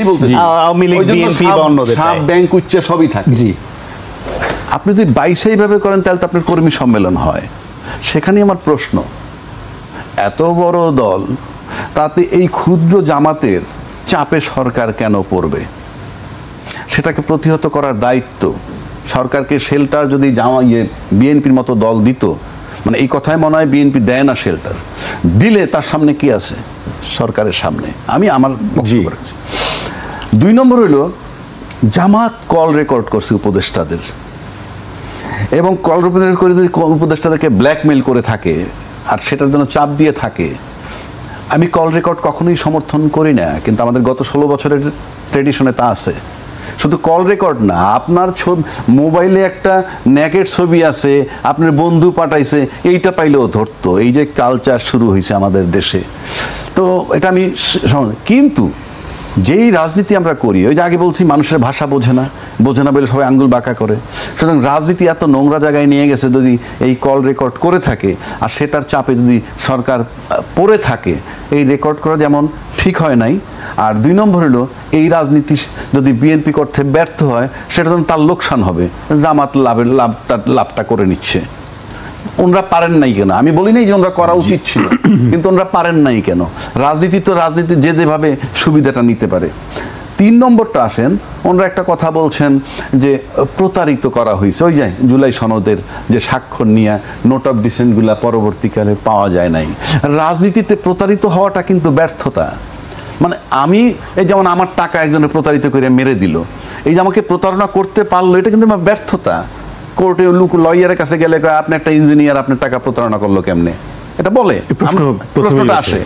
আওয়ামী লীগ, বিএনপি বা অন্যদের, সাপ, ব্যাংক, উচ্চ সবই থাকে। জি, আপনি যদি বাইসাইভাবে করেন তাহলে তো আপনার কর্মী সম্মেলন হয়। সেখানে আমার প্রশ্ন, এত বড় দল, তাতে এই ক্ষুদ্র জামাতের চাপে সরকার কেন পড়বে? সেটাকে প্রতিহত করার দায়িত্ব সরকারকে। শেল্টার যদি বিএনপির মতো দল দিত, মানে এই কথায় মনে হয় বিএনপি দেয় না শেল্টার, দিলে তার সামনে কি আছে? সরকারের সামনে। আমি আমার বক্তব্য রাখছি। 2 নম্বর হইল, জামাত কল রেকর্ড করছে উপদেষ্টাদের, এবং কল রেকর্ড করে যদি উপদেষ্টাদেরকে ব্ল্যাকমেইল করে থাকে আর সেটার জন্য চাপ দিয়ে থাকে, আমি কল রেকর্ড কখনোই সমর্থন করি না, কিন্তু আমাদের গত 16 বছরের ট্রেডিশনে তা আছে। শুধু কল রেকর্ড না, আপনার ছবি মোবাইলে একটা নেকের ছবি আছে, আপনার বন্ধু পাঠাইছে, এইটা পাইলেও ধরতো। এই যে কালচার শুরু হয়েছে আমাদের দেশে, তো এটা আমি কিন্তু যেই রাজনীতি আমরা করি, ওই যে আগে বলছি মানুষের ভাষা বোঝে না বলে সবাই আঙ্গুল বাঁকা করে। সুতরাং রাজনীতি এত নোংরা জায়গায় নিয়ে গেছে, যদি এই কল রেকর্ড করে থাকে আর সেটার চাপে যদি সরকার পড়ে থাকে, এই রেকর্ড করা যেমন ঠিক হয় নাই। আর 2 নম্বর হলো, এই রাজনীতি যদি বিএনপি করতে ব্যর্থ হয়, সেটা যেন তার লোকসান হবে, জামাত লাভটা করে নিচ্ছে। ওনারা পারেন নাই কেন? আমি বলি নাই যে ওনারা করা উচিত ছিল, কিন্তু ওনারা পারেন নাই কেন? রাজনীতি তো রাজনীতি, যে যেভাবে সুবিধাটা নিতে পারে। 3 নম্বরটা আসেন, ওনারা একটা কথা বলছেন যে প্রতারিত করা হয়েছে। ওই যে জুলাই সনদের যে স্বাক্ষর নিয়ে নোট অফ ডিসেন্টগুলা পরবর্তীকালে পাওয়া যায় নাই। রাজনীতিতে প্রতারিত হওয়াটা কিন্তু ব্যর্থতা। মানে আমি এই যেমন আমার টাকা একজনের প্রতারিত করে মেরে দিল, এই যে আমাকে প্রতারণা করতে পারলো, এটা কিন্তু আমার ব্যর্থতা। কোর্টে লয়ারের কাছে গেলে আপনি একটা ইঞ্জিনিয়ার, আপনার টাকা প্রতারণা করলো কেমনে, এটা বলে, প্রশ্নটা আসে।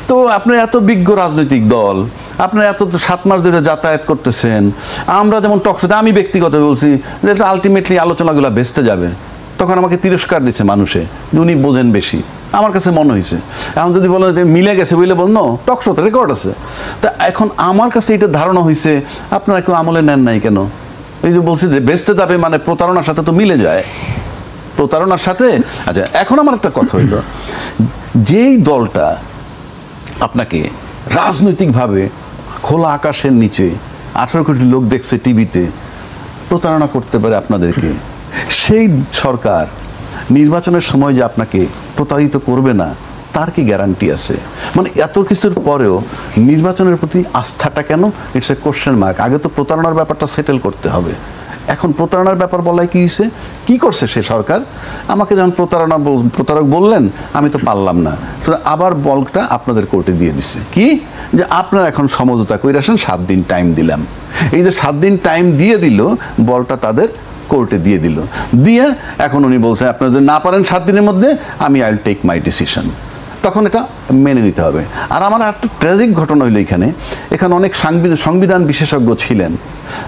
তো আপনার এত বিজ্ঞ রাজনৈতিক দল, আপনার এত 7 মাস ধরে যাতায়াত করতেছেন, আমরা যেমন টকশোতে, আমি ব্যক্তিগত বলছি যে এটা আলটিমেটলি আলোচনাগুলো ভেস্তে যাবে। তখন আমাকে তিরস্কার দিচ্ছে মানুষে, যে উনি বোঝেন বেশি, আমার কাছে মনে হয়েছে। এখন যদি বলেন যে মিলে গেছে বলে বলল, টকশোতে রেকর্ড আছে। তা এখন আমার কাছে এটা ধারণা হয়েছে, আপনারা কেউ আমলে নেন নাই কেন? এই যে বলছি যে বেস্টে যাবে, মানে প্রতারণার সাথে তো মিলে যায়, প্রতারণার সাথে। আচ্ছা, এখন আমার একটা কথা হইল, যেই দলটা আপনাকে রাজনৈতিকভাবে খোলা আকাশের নিচে 18 কোটি লোক দেখছে টিভিতে, প্রতারণা করতে পারে আপনাদেরকে, সেই সরকার নির্বাচনের সময় যে আপনাকে প্রতারিত করবে না তার কি গ্যারান্টি আছে? মানে এত কিছুর পরেও নির্বাচনের প্রতি আস্থাটা কেন? It's a question mark. আগে তো প্রতারণার ব্যাপারটা সেটেল করতে হবে। এখন প্রতারণার ব্যাপার বলায় কি হয়েছে? কি করছে সে সরকার? আমাকে যখন প্রতারক বললেন আমি তো পারলাম না, তো আবার বলটা আপনাদের কোর্টে দিয়ে দিছে। কি যে আপনারা এখন সমঝোতা করে আসেন, 7 দিন টাইম দিলাম। এই যে 7 দিন টাইম দিয়ে দিল, বলটা তাদের কোর্টে দিয়ে দিল। দিয়ে এখন উনি বলছেন আপনারা যদি না পারেন 7 দিনের মধ্যে, আমি I will take my decision. তখন এটা মেনে নিতে হবে। আর আমার একটা ট্র্যাজিক ঘটনা হইলো এখানে অনেক সংবিধান বিশেষজ্ঞ ছিলেন,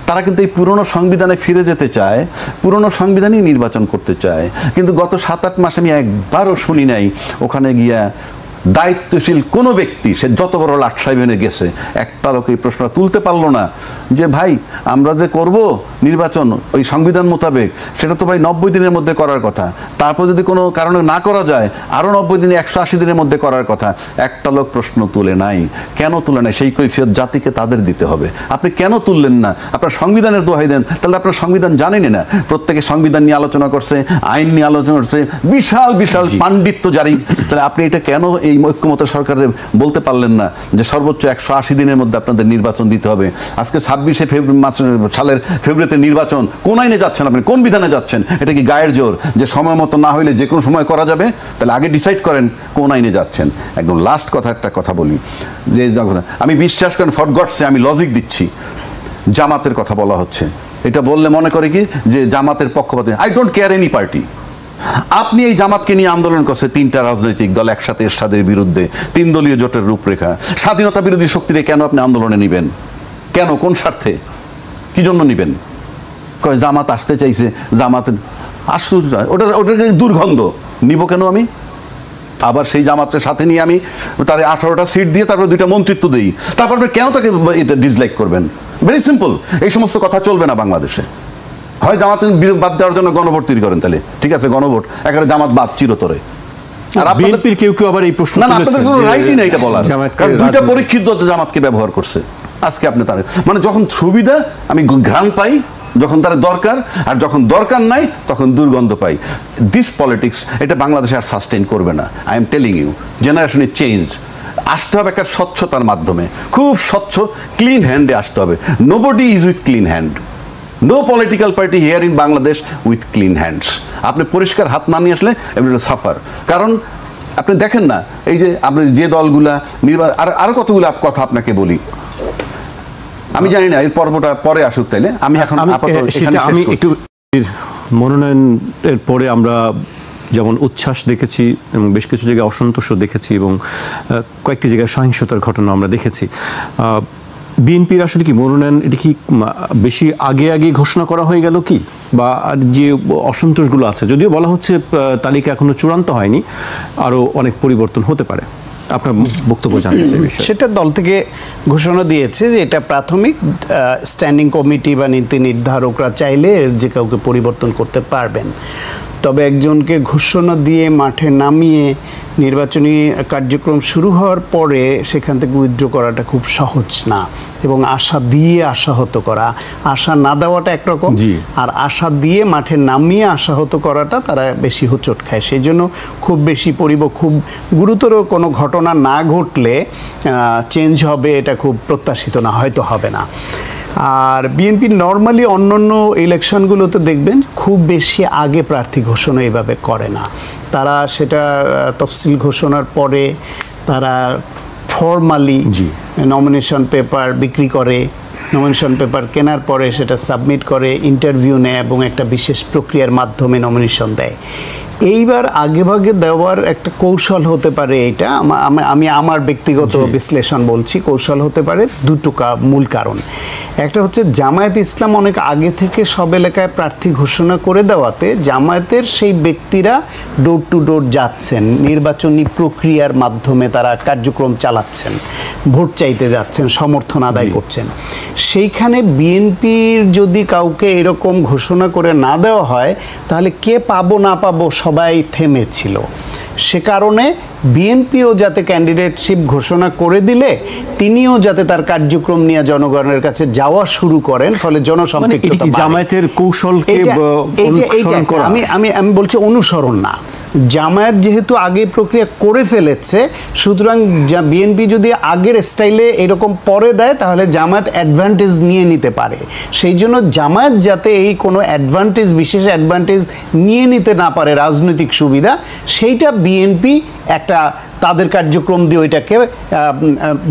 তারা কিন্তু এই পুরনো সংবিধানে ফিরে যেতে চায়, পুরনো সংবিধানই নির্বাচন করতে চায়। কিন্তু গত 7-8 মাস আমি একবারও শুনি নাই ওখানে গিয়া দায়িত্বশীল কোনো ব্যক্তি, সে যত বড় লাট সাহেব গেছে, একটা লোক এই প্রশ্নটা তুলতে পারলো না যে ভাই আমরা যে করব নির্বাচন ওই সংবিধান মোতাবেক, সেটা তো ভাই 90 দিনের মধ্যে করার কথা, তারপর যদি কোনো কারণে না করা যায় আরও 90 দিনে 180 দিনের মধ্যে করার কথা। একটা লোক প্রশ্ন তুলে নাই। কেন তুলে নাই? সেই কৈফিয়ত জাতিকে তাদের দিতে হবে। আপনি কেন তুললেন না? আপনার সংবিধানের দোহাই দেন, তাহলে আপনার সংবিধান জানেনই না। প্রত্যেকে সংবিধান নিয়ে আলোচনা করছে, আইন নিয়ে আলোচনা করছে, বিশাল বিশাল পাণ্ডিত্য জারি। তাহলে আপনি এটা কেন এই ঐক্যমত সরকারের বলতে পারলেন না যে সর্বোচ্চ 180 দিনের মধ্যে আপনাদের নির্বাচন দিতে হবে? আজকে 26 সালের ফেব্রুয়ারিতে নির্বাচন, কোন আইনে যাচ্ছেন আপনি? কোন বিধানে যাচ্ছেন? এটা কি গায়ের জোর যে সময় মতো না হইলে যে কোনো সময় করা যাবে? তাহলে আগে ডিসাইড করেন কোন আইনে যাচ্ছেন। একদম লাস্ট একটা কথা বলি, যে আমি বিশ্বাস করেন ফর গডসে আমি লজিক দিচ্ছি, জামাতের কথা বলা হচ্ছে, এটা বললে মনে করে কি যে জামাতের পক্ষপাত। I don't care any party. আপনি এই জামাতকে নিয়ে আন্দোলন করছে 3টা রাজনৈতিক দল একসাথে এরশাদের বিরুদ্ধে, 3 দলীয় জোটের রূপরেখা। স্বাধীনতা বিরোধী শক্তিরে কেন আপনি আন্দোলনে নিবেন? কেন? কোন স্বার্থে? কি জন্য নিবেন? কয় জামাত আসতে চাইছে, জামাতের আশ্চর্য, ওটা দুর্গন্ধ, নিব কেন আমি? আবার সেই জামাতের সাথে নিয়ে আমি তার 18টা সিট দিয়ে তারপর 2টা মন্ত্রিত্ব দিই, তারপর কেন তাকে এটা ডিসলাইক করবেন? Very simple. এই সমস্ত কথা চলবে না বাংলাদেশে। হয় জামাত বাদ দেওয়ার জন্য গণভোট তৈরি করেন, তাহলে ঠিক আছে, গণভোট একেবারে জামাত বাদ চিরতরে। আর বিএনপির কেউ আবার এই প্রশ্ন না, আপনাদের কোনো রাইটই নেই এটা বলার, কারণ 2টা পরীক্ষিত জামাতকে ব্যবহার করছে। আজকে আপনি তার মানে যখন সুবিধা আমি ঘ্রাণ পাই, যখন তার দরকার, আর যখন দরকার নাই তখন দুর্গন্ধ পাই। দিস পলিটিক্স এটা বাংলাদেশে আর সাস্টেইন করবে না। আই এম টেলিং ইউ, জেনারেশনে চেঞ্জ আসতে হবে একটা স্বচ্ছতার মাধ্যমে, খুব স্বচ্ছ ক্লিন হ্যান্ডে আসতে হবে। Nobody is with clean hand, no political party here in Bangladesh with clean hands. আপনি পরিষ্কার হাত না নিয়ে আসলে এমনি সাফার। কারণ আপনি দেখেন না, এই যে আপনি যে দলগুলা আরো কতগুলো কথা আপনাকে বলি, আমি জানি না এই পর্বটা পরে আসুক, তাইলে আমি এখন আমি একটু মনোনয়নের পরে আমরা যেমন উচ্ছ্বাস দেখেছি এবং বেশ কিছু জায়গায় অসন্তোষ দেখেছি এবং কয়েকটি জায়গায় সহিংসতার ঘটনা আমরা দেখেছি। বিএনপির আসলে কি মনোনয়ন এটা কি বেশি আগে ঘোষণা করা হয়ে গেল কি, বা যে অসন্তোষগুলো আছে, যদিও বলা হচ্ছে তালিকা এখনো চূড়ান্ত হয়নি, আরও অনেক পরিবর্তন হতে পারে, আপনার বক্তব্য জানতে চাই বিষয়ে। সেটা দল থেকে ঘোষণা দিয়েছে যে এটা প্রাথমিক, স্ট্যান্ডিং কমিটি বা নীতি নির্ধারকরা চাইলে যে কাউকে পরিবর্তন করতে পারবেন। তবে একজনকে ঘোষণা দিয়ে মাঠে নামিয়ে নির্বাচনী কার্যক্রম শুরু হওয়ার পরে সেখান থেকে উইথড্র করাটা খুব সহজ না, এবং আশা দিয়ে আশাহত করা, আশা না দেওয়াটা একরকম, আর আশা দিয়ে মাঠে নামিয়ে আশাহত করাটা তারা বেশি হোঁচট খায়। সেই জন্য খুব বেশি খুব গুরুতর কোনো ঘটনা না ঘটলে চেঞ্জ হবে এটা খুব প্রত্যাশিত না, হয়তো হবে না। আর বিএনপি নর্মালি অন্যান্য ইলেকশনগুলোতে দেখবেন খুব বেশি আগে প্রার্থী ঘোষণা এইভাবে করে না। তারা সেটা তফসিল ঘোষণার পরে তারা ফর্মালি নমিনেশন পেপার বিক্রি করে, নমিনেশন পেপার কেনার পরে সেটা সাবমিট করে, ইন্টারভিউ নেয় এবং একটা বিশেষ প্রক্রিয়ার মাধ্যমে নমিনেশন দেয়। এইবার আগেভাগে দেওয়ার একটা কৌশল হতে পারে, এটা আমি আমার ব্যক্তিগত বিশ্লেষণ বলছি, কৌশল হতে পারে দুটো মূল কারণ। একটা হচ্ছে জামায়াত ইসলাম অনেক আগে থেকে সব এলাকায় প্রার্থী ঘোষণা করে দেওয়াতে জামায়াতের সেই ব্যক্তিরা ডোর টু ডোর যাচ্ছেন, নির্বাচনী প্রক্রিয়ার মাধ্যমে তারা কার্যক্রম চালাচ্ছেন, ভোট চাইতে যাচ্ছেন, সমর্থন আদায় করছেন। সেইখানে বিএনপির যদি কাউকে এরকম ঘোষণা করে না দেওয়া হয় তাহলে কে পাবো না পাবো সবাই থেমেছিল। সে কারণে বিএনপিও যাতে ক্যান্ডিডেটশিপ ঘোষণা করে দিলে তিনিও যাতে তার কার্যক্রম নিয়ে জনগণের কাছে যাওয়া শুরু করেন, ফলে জনসম্পৃক্ততা বাড়ে। জামায়াতের কৌশলকে অনুসরণ করা? আমি বলছি অনুসরণ না, জামায়াত যেহেতু আগে প্রক্রিয়া করে ফেলেছে, সুতরাং বিএনপি যদি আগের স্টাইলে এরকম পরে দেয় তাহলে জামায়াত অ্যাডভান্টেজ নিয়ে নিতে পারে। সেই জন্য জামায়াত যাতে এই কোনো অ্যাডভান্টেজ, বিশেষ অ্যাডভান্টেজ নিয়ে নিতে না পারে, রাজনৈতিক সুবিধা, সেইটা বিএনপি একটা তাদের কার্যক্রম দিয়ে ওইটাকে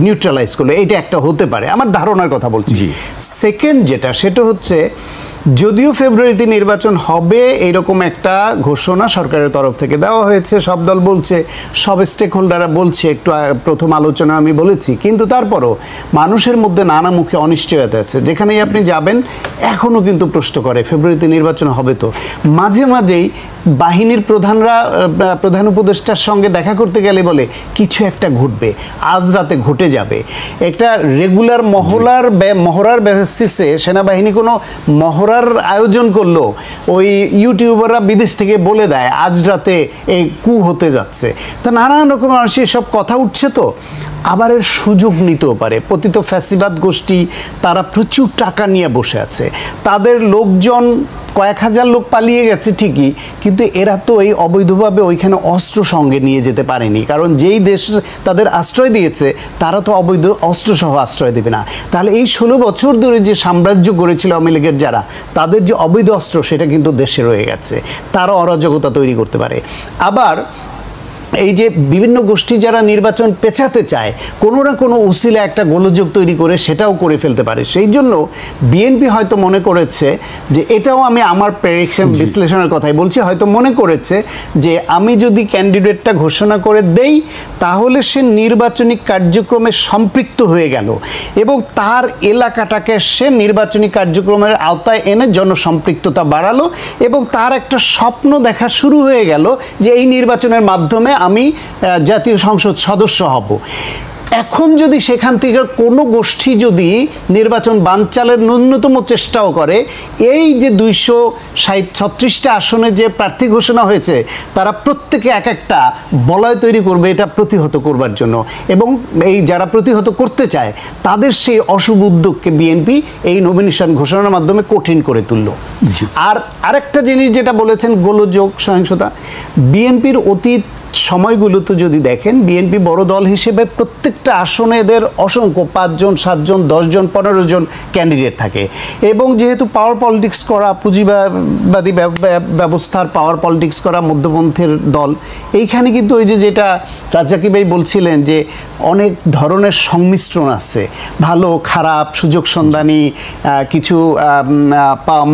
নিউট্রালাইজ করলো, এটা একটা হতে পারে, আমার ধারণার কথা বলছি। সেকেন্ড যেটা, সেটা হচ্ছে যদিও ফেব্রুয়ারিতে নির্বাচন হবে এইরকম একটা ঘোষণা সরকারের তরফ থেকে দেওয়া হয়েছে, সব দল বলছে, সব স্টেক হোল্ডাররা বলছে, একটু প্রথম আলোচনা আমি বলেছি, কিন্তু তারপরও মানুষের মধ্যে নানামুখী অনিশ্চয়তা আছে। যেখানেই আপনি যাবেন এখনও কিন্তু প্রশ্ন করে ফেব্রুয়ারিতে নির্বাচন হবে তো। মাঝে মাঝেই বাহিনীর প্রধানরা প্রধান উপদেষ্টার সঙ্গে দেখা করতে গেলে বলে কিছু একটা ঘটবে, আজ রাতে ঘটে যাবে। একটা রেগুলার মহড়ার বেসিসে সেনাবাহিনী কোনো মহড়ার আয়োজন করলো, ওই ইউটিউবাররা বিদেশ থেকে বলে দেয় আজ রাতে এই কু হতে যাচ্ছে। তা নানান রকম মানুষের সব কথা উঠছে, তো আবার এর সুযোগ নিতেও পারে। পতিত ফ্যাসিবাদ গোষ্ঠী তারা প্রচুর টাকা নিয়ে বসে আছে, তাদের লোকজন কয়েক হাজার লোক পালিয়ে গেছে ঠিকই, কিন্তু এরা তো এই অবৈধভাবে ওইখানে অস্ত্র সঙ্গে নিয়ে যেতে পারেনি, কারণ যেই দেশ তাদের আশ্রয় দিয়েছে তারা তো অবৈধ অস্ত্রসহ আশ্রয় দেবে না। তাহলে এই 16 বছর ধরে যে সাম্রাজ্য গড়েছিল আওয়ামী লীগের যারা, তাদের যে অবৈধ অস্ত্র সেটা কিন্তু দেশে রয়ে গেছে, তারা অরাজকতা তৈরি করতে পারে। আবার এই যে বিভিন্ন গোষ্ঠী যারা নির্বাচন পেছাতে চায়, কোনো না কোনো উসিলা একটা গোলযোগ তৈরি করে সেটাও করে ফেলতে পারে। সেই জন্য বিএনপি হয়তো মনে করেছে যে, এটাও আমি আমার প্রেডিকশন বিশ্লেষণের কথাই বলছি, হয়তো মনে করেছে যে আমি যদি ক্যান্ডিডেটটা ঘোষণা করে দেই তাহলে সে নির্বাচনী কার্যক্রমে সম্পৃক্ত হয়ে গেল এবং তার এলাকাটাকে সে নির্বাচনী কার্যক্রমের আওতায় এনে জনসম্পৃক্ততা বাড়ালো এবং তার একটা স্বপ্ন দেখা শুরু হয়ে গেল যে এই নির্বাচনের মাধ্যমে আমি জাতীয় সংসদ সদস্য হব। এখন যদি সেখান থেকে কোনো গোষ্ঠী যদি নির্বাচন বানচালের ন্যূনতম চেষ্টাও করে, এই যে 236টা আসনে যে প্রার্থী ঘোষণা হয়েছে তারা প্রত্যেকে এক একটা বলয় তৈরি করবে এটা প্রতিহত করবার জন্য, এবং এই যারা প্রতিহত করতে চায় তাদের সেই অশুভ উদ্যোগকে বিএনপি এই নমিনেশন ঘোষণার মাধ্যমে কঠিন করে তুলল। আর আরেকটা জিনিস যেটা বলেছেন, গোলযোগ, সহিংসতা, বিএনপির অতীত সময়গুলোতে যদি দেখেন, বিএনপি বড় দল হিসেবে প্রত্যেকটা আসনে এদের অসংখ্য 5 জন 7 জন 10 জন 15 জন ক্যান্ডিডেট থাকে, এবং যেহেতু পাওয়ার পলিটিক্স করা, পুঁজিবাদী ব্যবস্থার পাওয়ার পলিটিক্স করা মধ্যপন্থের দল, এইখানে কিন্তু ওই যেটা রাজ্জাকি ভাই বলছিলেন যে অনেক ধরনের সংমিশ্রণ আছে, ভালো খারাপ, সুযোগ সন্ধানী, কিছু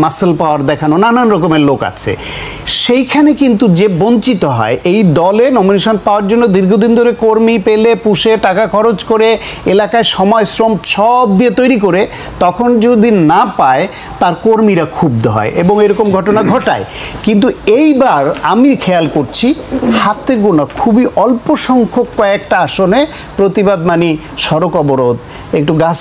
মাসেল পাওয়ার দেখানো নানান রকমের লোক আছে। সেইখানে কিন্তু যে বঞ্চিত হয়, এই দলে নমিনেশন পাওয়ার জন্য দীর্ঘদিন ধরে কর্মী পেলে, পুষে টাকা খরচ করে, এলাকায় সময় শ্রম সব দিয়ে তৈরি করে, তখন যদি না পায় তার কর্মীরা ক্ষুব্ধ হয় এবং এরকম ঘটনা ঘটায়। কিন্তু এইবার আমি খেয়াল করছি হাতে গোনা খুবই অল্প সংখ্যক কয়েকটা আসনে প্রতিবাদ, মানে সড়ক অবরোধ, একটু গাছ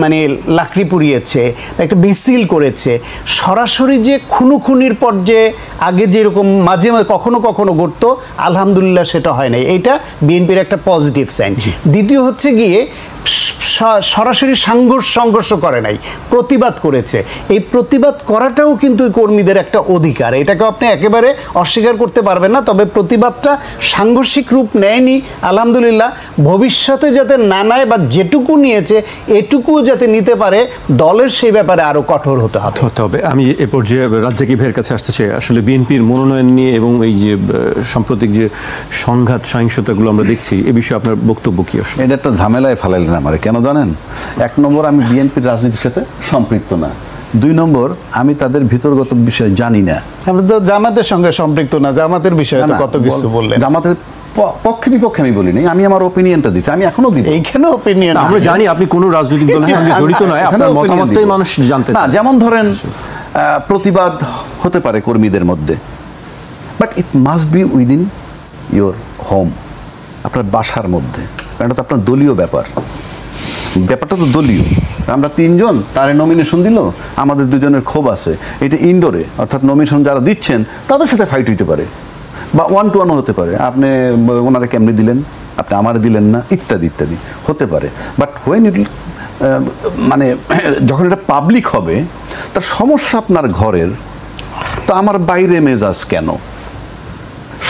মানে লাকড়ি পুড়িয়েছে, একটা মিছিল করেছে, সরাসরি যে খুনোখুনির পর যে আগে যেরকম মাঝে মাঝে কখনো কখনো ঘটতো, আলহামদুলিল্লাহ সেটা হয় নাই, এটা বিএনপির একটা পজিটিভ সাইন। দ্বিতীয় হচ্ছে গিয়ে সরাসরি সংঘর্ষ করে নাই, প্রতিবাদ করেছে। এই প্রতিবাদ করাটাও কিন্তু কর্মীদের একটা অধিকার, এটাকে আপনি একেবারে অস্বীকার করতে পারবেন না। তবে প্রতিবাদটা সাংঘর্ষিক রূপ নেয়নি, আলহামদুলিল্লাহ। ভবিষ্যতে যাতে না নেয় বা যেটুকু নিয়েছে এটুকুও যাতে নিতে পারে, দলের সেই ব্যাপারে আরও কঠোর হতে হবে। আমি এ পর্যায়ে রাজ্জাকি ভাইয়ের কাছে আসতে চাই। আসলে বিএনপির মনোনয়ন নিয়ে এবং এই যে সাম্প্রতিক যে সংঘাত সহিংসতাগুলো আমরা দেখছি, এ বিষয়ে আপনার বক্তব্য কি? আসলে এটা একটা ঝামেলায় ফেলাইলেন আমারে, কেন জানেন? 1 নম্বর, আমি বিএনপির রাজনীতির সাথে সম্পৃক্ত না। 2 নম্বর, আমি তাদের ভিতরগত বিষয় জানি না। আমরা তো জামাতের সঙ্গে সম্পৃক্ত না, জামাতের বিষয়ে তো কত কিছু বললেন। জামাতের পক্ষে বিপক্ষে আমি বলি নাই, আমি আমার ওপিনিয়নটা দিচ্ছি, আমি এখনো দিই। এইখানে ওপিনিয়ন আমরা জানি আপনি কোনো রাজনৈতিক দলের সঙ্গে জড়িত নয়, আপনার মতামতটাই মানুষ জানতে চায়। যেমন ধরেন প্রতিবাদ হতে পারে কর্মীদের মধ্যে, but it must be within your home, আপনার বাসার মধ্যে, কারণ এটা তো আপনার দলীয় ব্যাপারটা তো দলীয়। আমরা 3 জন, তারে নমিনেশন দিল, আমাদের 2 জনের ক্ষোভ আছে, এটা ইনডোরে, অর্থাৎ নমিনেশন যারা দিচ্ছেন তাদের সাথে ফাইট হইতে পারে। বা 1-to-1 হতে পারে, আপনি ওনারা কেমনি দিলেন, আপনি আমার দিলেন না, ইত্যাদি ইত্যাদি হতে পারে। বাট হোয়েন ইট মানে যখন এটা পাবলিক হবে, তার সমস্যা আপনার ঘরের, তো আমার বাইরে মেজাজ কেন?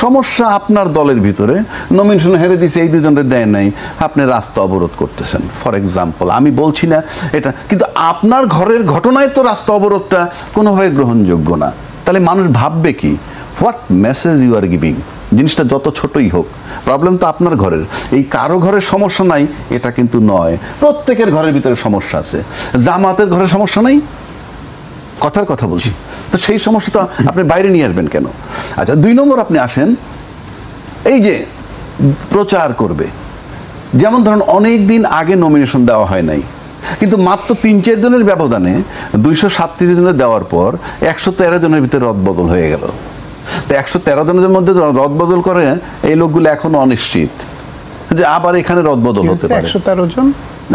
সমস্যা আপনার দলের ভিতরে, নমিনেশন হেরে দিছে, এই দুজনের দেয় নাই, আপনি রাস্তা অবরোধ করতেছেন ফর এক্সাম্পল। আমি বলছি না এটা, কিন্তু আপনার ঘরের ঘটনায় তো রাস্তা অবরোধটা কোনোভাবে গ্রহণযোগ্য না। তাহলে মানুষ ভাববে কি, what message you are giving? জিনিসটা যত ছোটই হোক, প্রবলেম তো আপনার ঘরের। এই কারো ঘরের সমস্যা নাই এটা কিন্তু নয়, প্রত্যেকের ঘরের ভিতরে সমস্যা আছে। জামাতের ঘরের সমস্যা নাই, কথার কথা বলছি, তো সেই সমস্যা তো আপনি বাইরে নিয়ে আসবেন কেন? আচ্ছা, 2 নম্বর আপনি আসেন, এই যে প্রচার করবে, যেমন ধরুন অনেক দিন আগে নমিনেশন দেওয়া হয় নাই, কিন্তু মাত্র 3-4 জনের ব্যবধানে 237 জনের দেওয়ার পর 113 জনের ভিতরে রদবদল হয়ে গেল। তো 113 জনের মধ্যে রদবদল করে এই লোকগুলো এখনো অনিশ্চিত যে আবার এখানে রদবদল হতে পারে। 113 জন,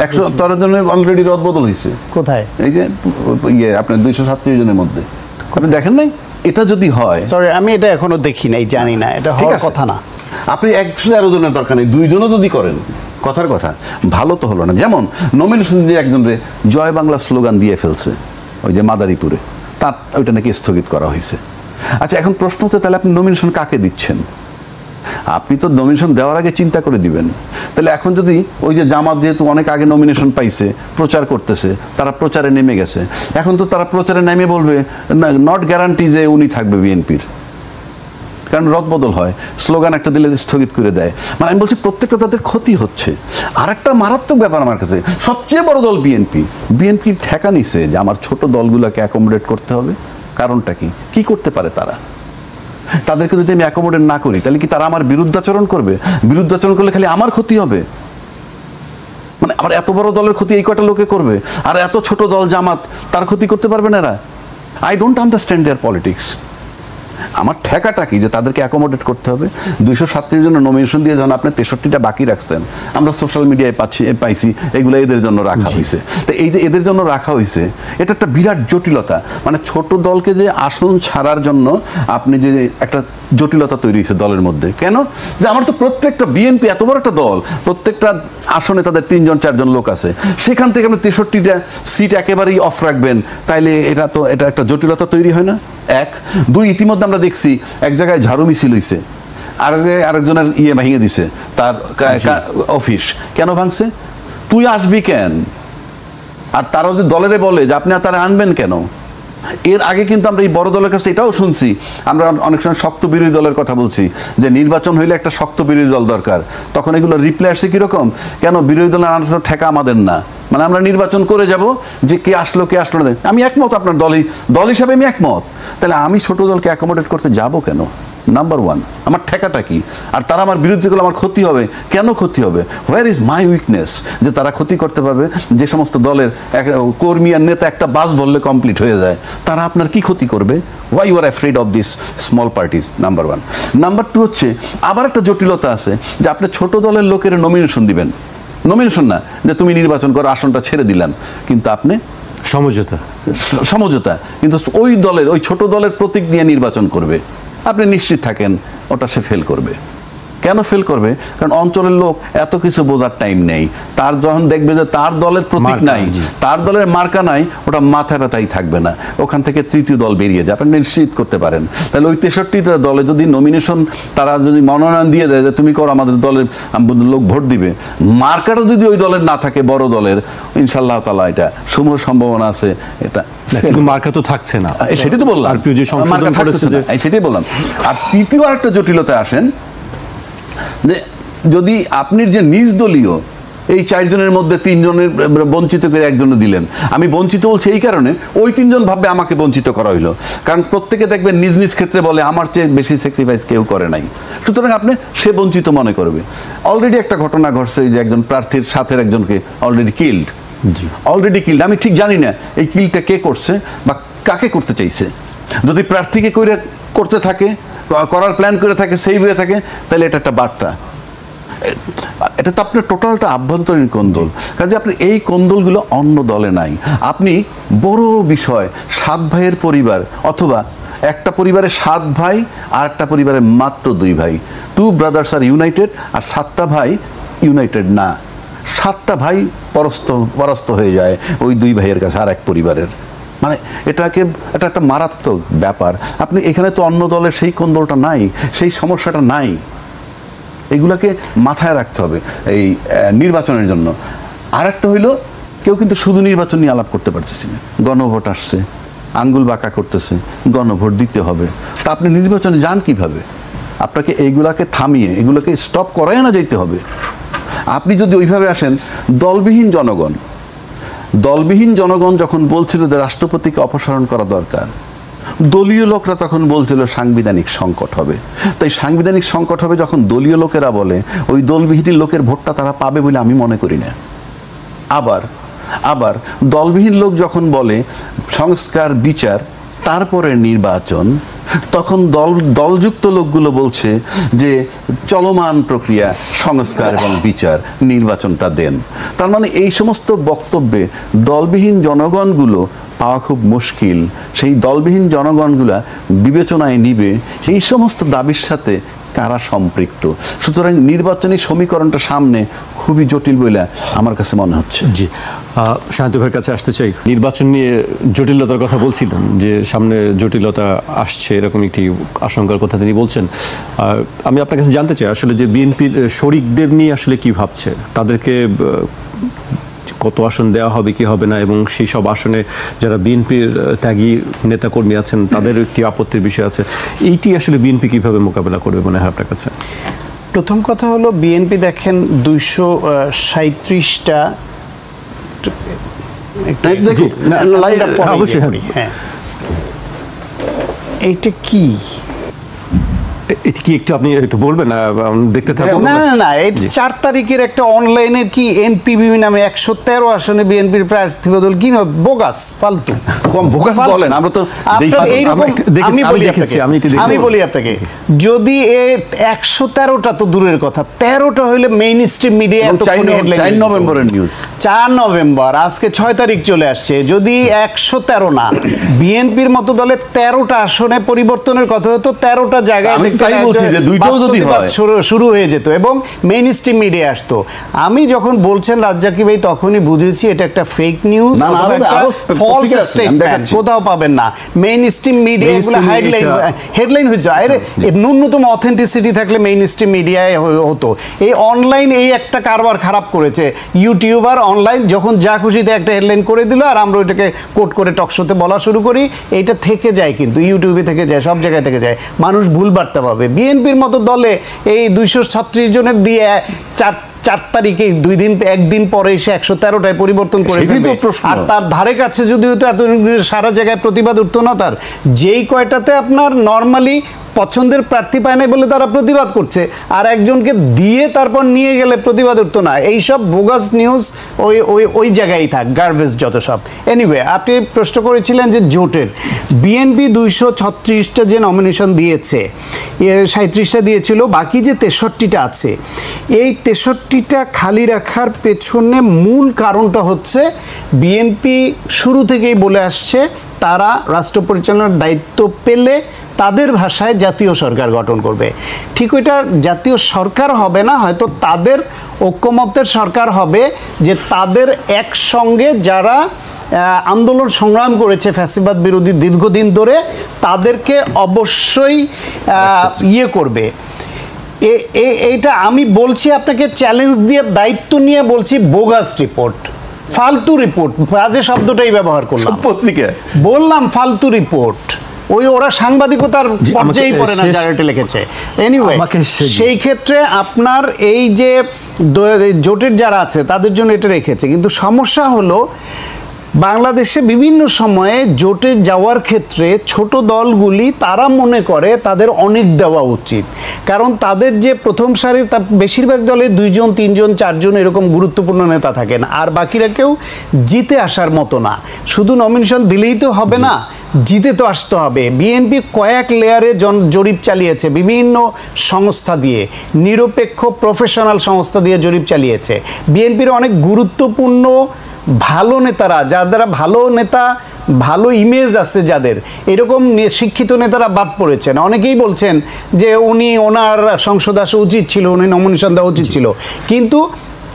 113 জনের অলরেডি রদবদল হয়েছে। কোথায়? এই যে আপনার 237 জনের মধ্যে, আপনি দেখেন নাই? এটা যদি হয়, সরি আমি এটা এখনো দেখি নাই, জানি না, এটা হওয়ার কথা না। আপনি 113 জনের দরকার নেই, 2 জনও যদি করেন, কথার কথা, ভালো তো হলো না। যেমন নমিনেশন দিয়ে একজনরে জয় বাংলা স্লোগান দিয়ে ফেলছে ওই যে মাদারীপুরে, তার ওইটা নাকি স্থগিত করা হয়েছে। আচ্ছা, এখন প্রশ্ন হচ্ছে তাহলে আপনি নমিনেশন কাকে দিচ্ছেন? আপনি তো নমিনেশন দেওয়ার আগে চিন্তা করে দিবেন। তাহলে এখন যদি ওই যে জামাত যেহেতু অনেক আগে নমিনেশন পাইছে, প্রচার করতেছে, তারা প্রচারে নেমে গেছে, এখন তো তারা প্রচারে নেমে বলবে নট গ্যারান্টি যে উনি থাকবে বিএনপির, কারণ রদবদল হয়, স্লোগান একটা দিলে স্থগিত করে দেয়। মানে আমি বলছি প্রত্যেকটা তাদের ক্ষতি হচ্ছে। আর একটা মারাত্মক ব্যাপার আমার কাছে, সবচেয়ে বড় দল বিএনপি, বিএনপির ঠেকা নিছে যে আমার ছোট দলগুলোকে অ্যাকোমোডেট করতে হবে। কারণটা কি করতে পারে তারা? তাদেরকে যদি আমি অ্যাকোমোডেট না করি, তাহলে কি তারা আমার বিরুদ্ধাচরণ করবে? বিরুদ্ধাচরণ করলে খালি আমার ক্ষতি হবে, মানে আমার এত বড় দলের ক্ষতি এই কয়টা লোকে করবে, আর এত ছোট দল জামাত, তার ক্ষতি করতে পারবে না এরা? I don't understand their politics. আমার ঠেকাটা কি যে তাদেরকে অ্যাকোমোডেট করতে হবে? 237 জনের নমিনেশন দিয়ে যখন আপনি 63টা বাকি রাখছেন, আমরা সোশ্যাল মিডিয়ায় পাইছি এগুলো এদের জন্য রাখা হয়েছে। তো এই যে এদের জন্য রাখা হয়েছে, এটা একটা বিরাট জটিলতা। মানে ছোট দলকে যে আসন ছাড়ার জন্য আপনি যে একটা জটিলতা তৈরি হয়েছে দলের মধ্যে। কেন? যে আমার তো প্রত্যেকটা বিএনপি এত বড় একটা দল, প্রত্যেকটা আসনে তাদের 3-4 লোক আছে, সেখান থেকে আপনি 63টা সিট একেবারেই অফ রাখবেন, তাইলে এটা একটা জটিলতা তৈরি হয় না? 1, 2 ইতিমধ্যে আমরা দেখছি এক জায়গায় ঝাড়ু মিছিল হয়েছে, আরেকজনের ভেঙে দিছে তার অফিস। কেন ভাঙছে? তুই আসবি কেন? আর তারা যদি দলেরে বলে যে আপনি তারা আনবেন কেন? এর আগে কিন্তু আমরা এই বড় দলের কাছে এটাও শুনছি, আমরা অনেক সময় শক্ত বিরোধী দলের কথা বলছি যে নির্বাচন হইলে একটা শক্ত বিরোধী দল দরকার। তখন এগুলো রিপ্লাই আসছে কিরকম, কেন বিরোধী দলের আনার ঠেকা আমাদের না, মানে আমরা নির্বাচন করে যাব যে কে আসলো না। আমি একমত, আপনার দল হিসাবে আমি একমত, তাহলে আমি ছোট দলকে অ্যাকোমোডেট করতে যাব কেন? নাম্বার 1, আমার ঠেকাটা কি? আর তারা আমার বিরুদ্ধে করলে আমার ক্ষতি হবে কেন? ক্ষতি হবে, হোয়ার ইজ মাই উইকনেস? যে তারা ক্ষতি করতে পারবে, যে সমস্ত দলের কর্মী আর নেতা একটা বাস বললে কমপ্লিট হয়ে যায়, তারা আপনার কি ক্ষতি করবে? Why you are afraid of this small parties? Number 1। Number 2 হচ্ছে আবার একটা জটিলতা আছে যে আপনি ছোট দলের লোকের নমিনেশন দিবেন, নমিনেশন না যে তুমি নির্বাচন করো, আসনটা ছেড়ে দিলাম, কিন্তু আপনি সমঝোতা, কিন্তু ওই দলের, ওই ছোট দলের প্রতীক নিয়ে নির্বাচন করবে, আপনি নিশ্চিত থাকেন ওটা সে ফেল করবে। কেন ফেল করবে? কারণ অঞ্চলের লোক এত কিছু বোঝার টাইম নেই। তার যখন দেখবে যে তার দলের প্রতীক নাই, তার দলের মার্কা নাই, ওটা মাথা ব্যথাই থাকবে না, ওখান থেকে তৃতীয় দল বেরিয়ে যায়, আপনি নিশ্চিত করতে পারেন। তাহলে ওই 63টা দলে যদি নমিনেশন, তারা যদি মনোনয়ন দিয়ে দেয় যে তুমি করো, আমাদের দলের লোক ভোট দিবে, মার্কাটা যদি ওই দলের না থাকে, বড় দলের, ইনশাআল্লাহ তাআলা এটা সমূহ সম্ভাবনা আছে এটা মার্কা তো থাকছে না, সেটাই তো বললাম, সেটাই বললাম। আর তৃতীয় আরেকটা জটিলতা আসেন যে যদি আপনি যে নিজ দলীয় এই 4 জনের মধ্যে 3 জনের বঞ্চিত করে একজনে দিলেন, আমি বঞ্চিত বলছি এই কারণে, ওই 3 জন ভাববে আমাকে বঞ্চিত করা হইলো, কারণ প্রত্যেকে দেখবেন নিজ নিজ ক্ষেত্রে বলে আমার চেয়ে বেশি স্যাক্রিফাইস কেউ করে নাই, সুতরাং আপনি সে বঞ্চিত মনে করবে। অলরেডি একটা ঘটনা ঘটছে যে একজন প্রার্থীর সাথে একজনকে অলরেডি কিল্ড, আমি ঠিক জানি না এই কিলটা কে করছে বা কাকে করতে চাইছে। যদি প্রার্থীকে করতে থাকে, করার প্ল্যান করে থাকে, সেই হয়ে থাকে, তাহলে এটা একটা বার্তা। এটা তো আপনার টোটালটা আভ্যন্তরীণ কোন্দল, কাজে আপনি এই কোন্দলগুলো অন্য দলে নাই। আপনি বড় বিষয় 7 ভাইয়ের পরিবার, অথবা একটা পরিবারে 7 ভাই আর একটা পরিবারে মাত্র 2 ভাই, 2 ব্রাদার্স আর ইউনাইটেড, আর 7টা ভাই ইউনাইটেড না, 7টা ভাই পরাস্ত হয়ে যায় ওই 2 ভাইয়ের কাছে আর এক পরিবারের। মানে এটা একটা মারাত্মক ব্যাপার। আপনি এখানে তো অন্য দলের সেই কোন্দলটা নাই, সেই সমস্যাটা নাই। এগুলাকে মাথায় রাখতে হবে এই নির্বাচনের জন্য। আর একটা হইলো, কেউ কিন্তু শুধু নির্বাচন নিয়ে আলাপ করতে পারতেছে না। গণভোট আসছে, আঙ্গুল বাঁকা করতেছে, গণভোট দিতে হবে। তা আপনি নির্বাচনে যান কিভাবে? আপনাকে এইগুলাকে থামিয়ে, এগুলোকে স্টপ করাই না যেতে হবে। আপনি যদি ওইভাবে আসেন, দলবিহীন জনগণ যখন বলছিল যে রাষ্ট্রপতিকে অপসারণ করা দরকার, দলীয় লোকরা তখন বলছিল সাংবিধানিক সংকট হবে। তাই সাংবিধানিক সংকট হবে যখন দলীয় লোকেরা বলে, ওই দলবিহীন লোকের ভোটটা তারা পাবে বলে আমি মনে করি না। আবার দলবিহীন লোক যখন বলে সংস্কার বিচার তারপরে নির্বাচন, তখন দলযুক্ত লোকগুলো বলছে যে চলমান প্রক্রিয়া সংস্কার এবং বিচার, নির্বাচনটা দেন। তার মানে এই সমস্ত বক্তব্যে দলবিহীন জনগণগুলো পাওয়া খুব মুশকিল। সেই দলবিহীন জনগণগুলা বিবেচনায় নিবে এই সমস্ত দাবির সাথে কারা সম্পৃক্ত। সুতরাং নির্বাচনী সমীকরণটা সামনে খুবই জটিল বলে আমার কাছে মনে হচ্ছে। জি, শান্ত ভাইয়ের কাছে আসতে চাই। নির্বাচন নিয়ে জটিলতার কথা বলছিলেন, যে সামনে জটিলতা আসছে এরকম একটি আশঙ্কার কথা তিনি বলছেন। আমি আপনার কাছে জানতে চাই আসলে যে বিএনপির শরিকদের নিয়ে আসলে কি ভাবছে, তাদেরকে কত আসন দেওয়া হবে কি হবে না, এবং সেই সব আসনে যারা বিএনপির ত্যাগী নেতাকর্মী আছেন তাদের একটি আপত্তির বিষয় আছে। এইটি আসলে বিএনপি কিভাবে মোকাবেলা করবে মনে হয় আপনার কাছে? প্রথম কথা হলো, বিএনপি দেখেন 237টা এইটা কি, এটি কি একটু আপনি একটু বলবেন, দেখতে থাকুন। না, এই 4 তারিখের একটা অনলাইনের কি এনপিবি নামে 113 আসনে বিএনপির প্রার্থী বদল, কি বোগাস, ফালতু বলেন। আমরা তো আমি বলি আপনাকে, যদি 113টা তো দূরের কথা, 13টা হইলে মেইন স্ট্রিম মিডিয়া 4 নভেম্বরের নিউজ, 4 নভেম্বর, আজকে 6 তারিখ চলে আসছে। যদি 113 না, বিএনপির মতো দলে 13টা আসনে পরিবর্তনের কথা হতো, 13টা জায়গায় শুরু হয়ে যেত এবং মেইন স্ট্রিম মিডিয়া আসতো। আমি যখন বলছেন রাজ্জাকি ভাই, তখনই বুঝেছি এটা একটা ফেক নিউজ, ফলস স্টেটমেন্ট, কোথাও পাবেন না। মেইন স্ট্রিম মিডিয়া এগুলো হেডলাইন হয়েছে, আরে ন্যূনতম অথেন্টিসিটি থাকলে মেইন স্ট্রিম মিডিয়ায় হতো। এই অনলাইন এই একটা কারবার খারাপ করেছে। ইউটিউবার অনলাইন যখন যা খুশিতে একটা হেডলাইন করে দিল, আর আমরা ওইটাকে কোট করে টকশোতে বলা শুরু করি। এইটা থেকে যায়, কিন্তু ইউটিউবে থেকে যায়, সব জায়গায় থেকে যায়, মানুষ ভুল বার্তা পাবে। বিএনপির মতো দলে এই 236 জনের দিয়ে 4 তারিখে একদিন পরে এসে 113টায় পরিবর্তন করে ফেলবে। আর তার ধারে কাছে যদি হতো, এত সারা জায়গায় প্রতিবাদ উঠতো না তার। যেই কয়টাতে আপনার নর্মালি পছন্দের প্রার্থী পায় না বলে তারা প্রতিবাদ করছে, আর একজনকে দিয়ে তারপর নিয়ে গেলে প্রতিবাদ উঠতো না। এইসব বোগাস নিউজ ওই জায়গায় থাক, গার্বেজ যত সব। এনিওয়ে, আপনি প্রশ্ন করেছিলেন যে জোটের বিএনপি 236টা যে নমিনেশন দিয়েছে, 37টা দিয়েছিল, বাকি যে 63টা আছে, এই 63টা খালি রাখার পেছনে মূল কারণটা হচ্ছে বিএনপি শুরু থেকেই বলে আসছে তারা রাষ্ট্র পরিচালনার দায়িত্ব পেলে তাদের ভাষায় জাতীয় সরকার গঠন করবে। ঠিক ওইটা জাতীয় সরকার হবে না, হয়তো তাদের ঐক্যমত্যের সরকার হবে, যে তাদের একসঙ্গে যারা আন্দোলন সংগ্রাম করেছে ফ্যাসিবাদ বিরোধী দীর্ঘদিন ধরে, তাদেরকে অবশ্যই করবে। এইটা আমি বলছি আপনাকে চ্যালেঞ্জ দিয়ে, দায়িত্ব নিয়ে বলছি, বোগাস রিপোর্ট, ফালতু রিপোর্ট, বাজে শব্দটাই ব্যবহার করলাম, পত্রিকা বললাম ফালতু রিপোর্ট। ওরা সাংবাদিকতার পর্যায়ে পড়ে না যারা এটা লিখেছে। এনিওয়ে, সেই ক্ষেত্রে আপনার এই যে জোটের যারা আছে তাদের জন্য এটা রেখেছে, কিন্তু সমস্যা হলো বাংলাদেশে বিভিন্ন সময়ে জোটে যাওয়ার ক্ষেত্রে ছোট দলগুলি তারা মনে করে তাদের অনেক দেওয়া উচিত, কারণ তাদের যে প্রথম সারির বেশিরভাগ দলে 2 জন 3 জন 4 জন এরকম গুরুত্বপূর্ণ নেতা থাকেন, আর বাকিরা কেউ জিতে আসার মতো না। শুধু নমিনেশন দিলেই তো হবে না, জিতে তো আসতে হবে। বিএনপি কয়েক লেয়ারে জরিপ চালিয়েছে, বিভিন্ন সংস্থা দিয়ে, নিরপেক্ষ প্রফেশনাল সংস্থা দিয়ে জরিপ চালিয়েছে। বিএনপির অনেক গুরুত্বপূর্ণ ভালো নেতারা, যারা ভালো নেতা, ভালো ইমেজ আছে যাদের, এরকম শিক্ষিত নেতারা বাদ পড়েছেন। অনেকেই বলছেন যে ওনার সংসদে আসা উচিত ছিল, উনি নমিনেশন দেওয়া উচিত ছিল, কিন্তু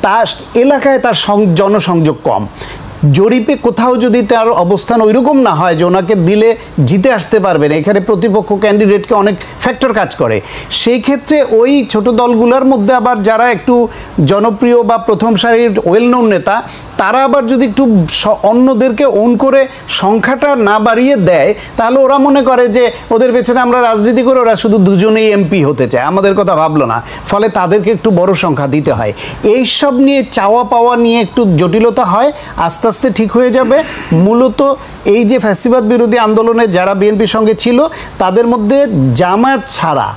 তার এলাকায় তার জনসংযোগ কম। জরিপে কোথাও যদি তার অবস্থান ওইরকম না হয় যে ওনাকে দিলে জিতে আসতে পারবেন, এখানে প্রতিপক্ষ ক্যান্ডিডেটকে অনেক ফ্যাক্টর কাজ করে, সেই ক্ষেত্রে ওই ছোট দলগুলোর মধ্যে আবার যারা একটু জনপ্রিয় বা প্রথম সারির ওয়েল নোন নেতা, তারা আবার যদি একটু অন্যদেরকে ওন করে সংখ্যাটা না বাড়িয়ে দেয়, তাহলে ওরা মনে করে যে ওদের পেছনে আমরা রাজনীতি করে ওরা শুধু দুজনেই এমপি হতে চায়, আমাদের কথা ভাবলো না, ফলে তাদেরকে একটু বড় সংখ্যা দিতে হয়। এইসব নিয়ে চাওয়া পাওয়া নিয়ে একটু জটিলতা হয়, আস্তে আস্তে ঠিক হয়ে যাবে। মূলত এই যে ফ্যাসিবাদ বিরোধী আন্দোলনে যারা বিএনপির সঙ্গে ছিল, তাদের মধ্যে জামায়াত ছাড়া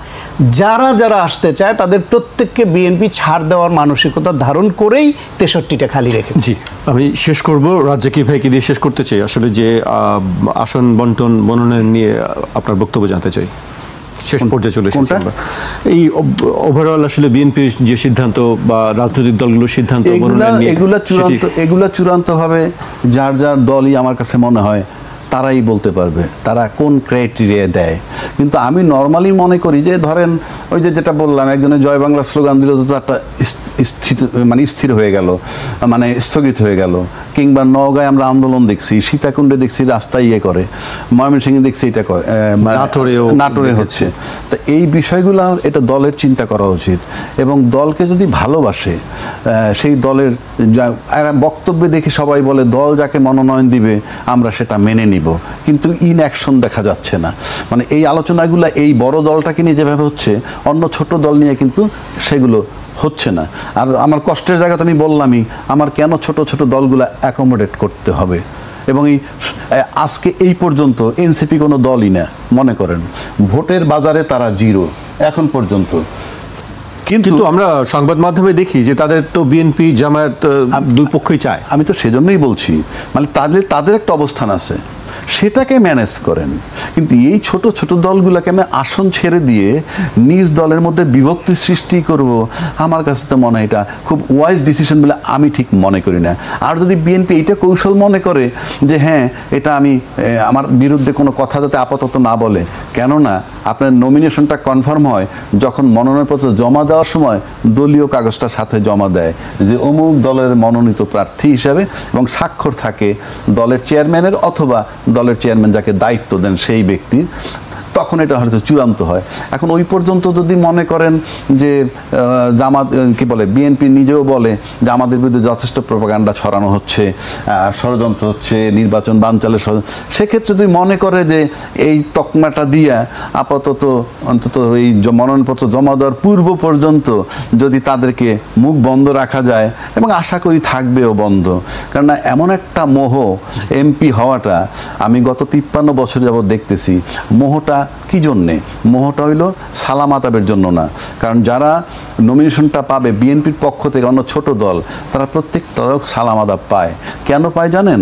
যারা যারা আসতে চায় তাদের প্রত্যেককে বিএনপি ছাড় দেওয়ার মানসিকতা ধারণ করেই 63টা খালি রেখেছে। জি, আমি শেষ করব রাজ্জাকি ভাইকে দিয়ে শেষ করতে চাই। আসলে যে আসন বন্টন মনোনয়ন নিয়ে আপনার বক্তব্য জানতে চাই। শেষ পর্যায়ে চলে এসেছি আমরা। এই ওভারঅল আসলে বিএনপির যে সিদ্ধান্ত বা রাজনৈতিক দলগুলোর সিদ্ধান্ত, এগুলা চূড়ান্তভাবে যার যার দলই আমার কাছে মনে হয় তারাই বলতে পারবে তারা কোন ক্রাইটেরিয়া দেয়। কিন্তু আমি নর্মালি মনে করি যে ধরেন ওই যে যেটা বললাম, একজনের জয় বাংলা স্লোগান দিল তো একটা স্থির হয়ে গেল, মানে স্থগিত হয়ে গেল। কিংবা নওগাঁয় আমরা আন্দোলন দেখছি, সীতাকুণ্ডে দেখছি রাস্তায় ইয়ে করে, ময়মনসিংহে দেখছি এটা করে, নাটোরে হচ্ছে। তো এই বিষয়গুলো এটা দলের চিন্তা করা উচিত, এবং দলকে যদি ভালোবাসে সেই দলের বক্তব্যে দেখি সবাই বলে দল যাকে মনোনয়ন দিবে আমরা সেটা মেনে নিব, কিন্তু ইন অ্যাকশন দেখা যাচ্ছে না। মানে এই আলোচনাগুলো এই বড় দলটাকে নিয়ে যেভাবে হচ্ছে, অন্য ছোট দল নিয়ে কিন্তু সেগুলো হচ্ছে না। আর আমার কষ্টের জায়গাতে আমি বললামই, আমার কেন ছোট ছোট দলগুলো অ্যাকোমোডেট করতে হবে। এবং এই আজকে এই পর্যন্ত এনসিপি কোনো দলই না, মনে করেন ভোটের বাজারে তারা জিরো এখন পর্যন্ত। কিন্তু আমরা সংবাদ মাধ্যমে দেখি যে তাদের তো বিএনপি জামায়াত দুই পক্ষই চায়। আমি তো সেজন্যই বলছি, মানে তাদের একটা অবস্থান আছে, সেটাকে ম্যানেজ করেন। কিন্তু এই ছোট ছোট দলগুলোকে আমি আসন ছেড়ে দিয়ে নিজ দলের মধ্যে বিভক্তি সৃষ্টি করব, আমার কাছে তো মনে হয় এটা খুব ওয়াইজ ডিসিশন বলে আমি ঠিক মনে করি না। আর যদি বিএনপি এইটা কৌশল মনে করে যে হ্যাঁ এটা আমি আমার বিরুদ্ধে কোনো কথা যাতে আপাতত না বলে, কেননা আপনার নমিনেশনটা কনফার্ম হয় যখন মনোনয়নপত্র জমা দেওয়ার সময় দলীয় কাগজটা সাথে জমা দেয় যে অমুক দলের মনোনীত প্রার্থী হিসাবে, এবং স্বাক্ষর থাকে দলের চেয়ারম্যানের অথবা দলের চেয়ারম্যান যাকে দায়িত্ব দেন সেই ব্যক্তির, তখন এটা হয়তো চূড়ান্ত হয়। এখন ওই পর্যন্ত যদি মনে করেন যে জামাত কি বলে, বিএনপি নিজেও বলে যে আমাদের বিরুদ্ধে যথেষ্ট প্রপাগান্ডা ছড়ানো হচ্ছে, ষড়যন্ত্র হচ্ছে, নির্বাচন বানচালের সেক্ষেত্রে যদি মনে করে যে এই তকমাটা দিয়া আপাতত অন্তত এই মনোনয়নপত্র জমা দেওয়ার পূর্ব পর্যন্ত যদি তাদেরকে মুখ বন্ধ রাখা যায়, এবং আশা করি থাকবেও বন্ধ, কারণ এমন একটা মোহ এমপি হওয়াটা আমি গত 53 বছর যাবৎ দেখতেছি। মোহটা কি জন্যে? মোহটা হইল সালাম আতাবের জন্য না, কারণ যারা নমিনেশনটা পাবে বিএনপির পক্ষ থেকে অন্য ছোট দল, তারা প্রত্যেকটা সালাম আদাব পায়। কেন পায় জানেন?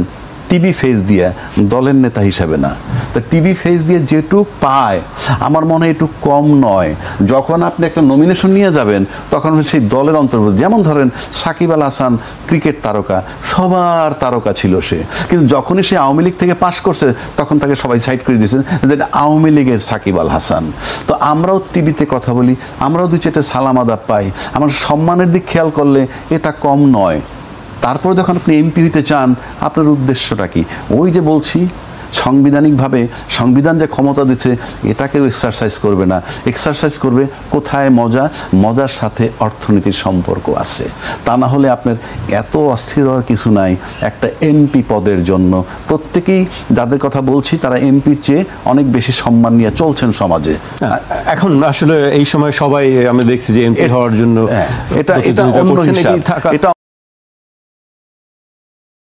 টিভি ফেস দিয়ে, দলের নেতা হিসাবে না। তো টিভি ফেস দিয়ে যেটুক পায় আমার মনে হয় একটু কম নয়। যখন আপনি একটা নমিনেশন নিয়ে যাবেন তখন সেই দলের অন্তর্ভুক্ত, যেমন ধরেন সাকিব আল হাসান ক্রিকেট তারকা, সবার তারকা ছিল সে, কিন্তু যখনই সে আওয়ামী লীগ থেকে পাশ করছে তখন তাকে সবাই সাইড করে দিয়েছেন যে আওয়ামী লীগের সাকিব আল হাসান। তো আমরাও টিভিতে কথা বলি, আমরাও দুই চারটে সালাম আদাব পাই, আমার সম্মানের দিক খেয়াল করলে এটা কম নয়। তারপর যখন আপনি এমপি হইতে চান, আপনার উদ্দেশ্যটা কি? ওই যে বলছি সাংবিধানিকভাবে সংবিধান যে ক্ষমতা দিচ্ছে এটাকেও এক্সারসাইজ করবে না, এক্সারসাইজ করবে কোথায় মজা, মজার সাথে অর্থনীতির সম্পর্ক আছে। তা না হলে আপনার এত অস্থির হওয়ার কিছু নাই। একটা এমপি পদের জন্য প্রত্যেকেই যাদের কথা বলছি তারা এমপির চেয়ে অনেক বেশি সম্মান নিয়ে চলছেন সমাজে। এখন আসলে এই সময় সবাই আমি দেখছি যে এমপি হওয়ার জন্য এটা অন্য হিসাব, এটা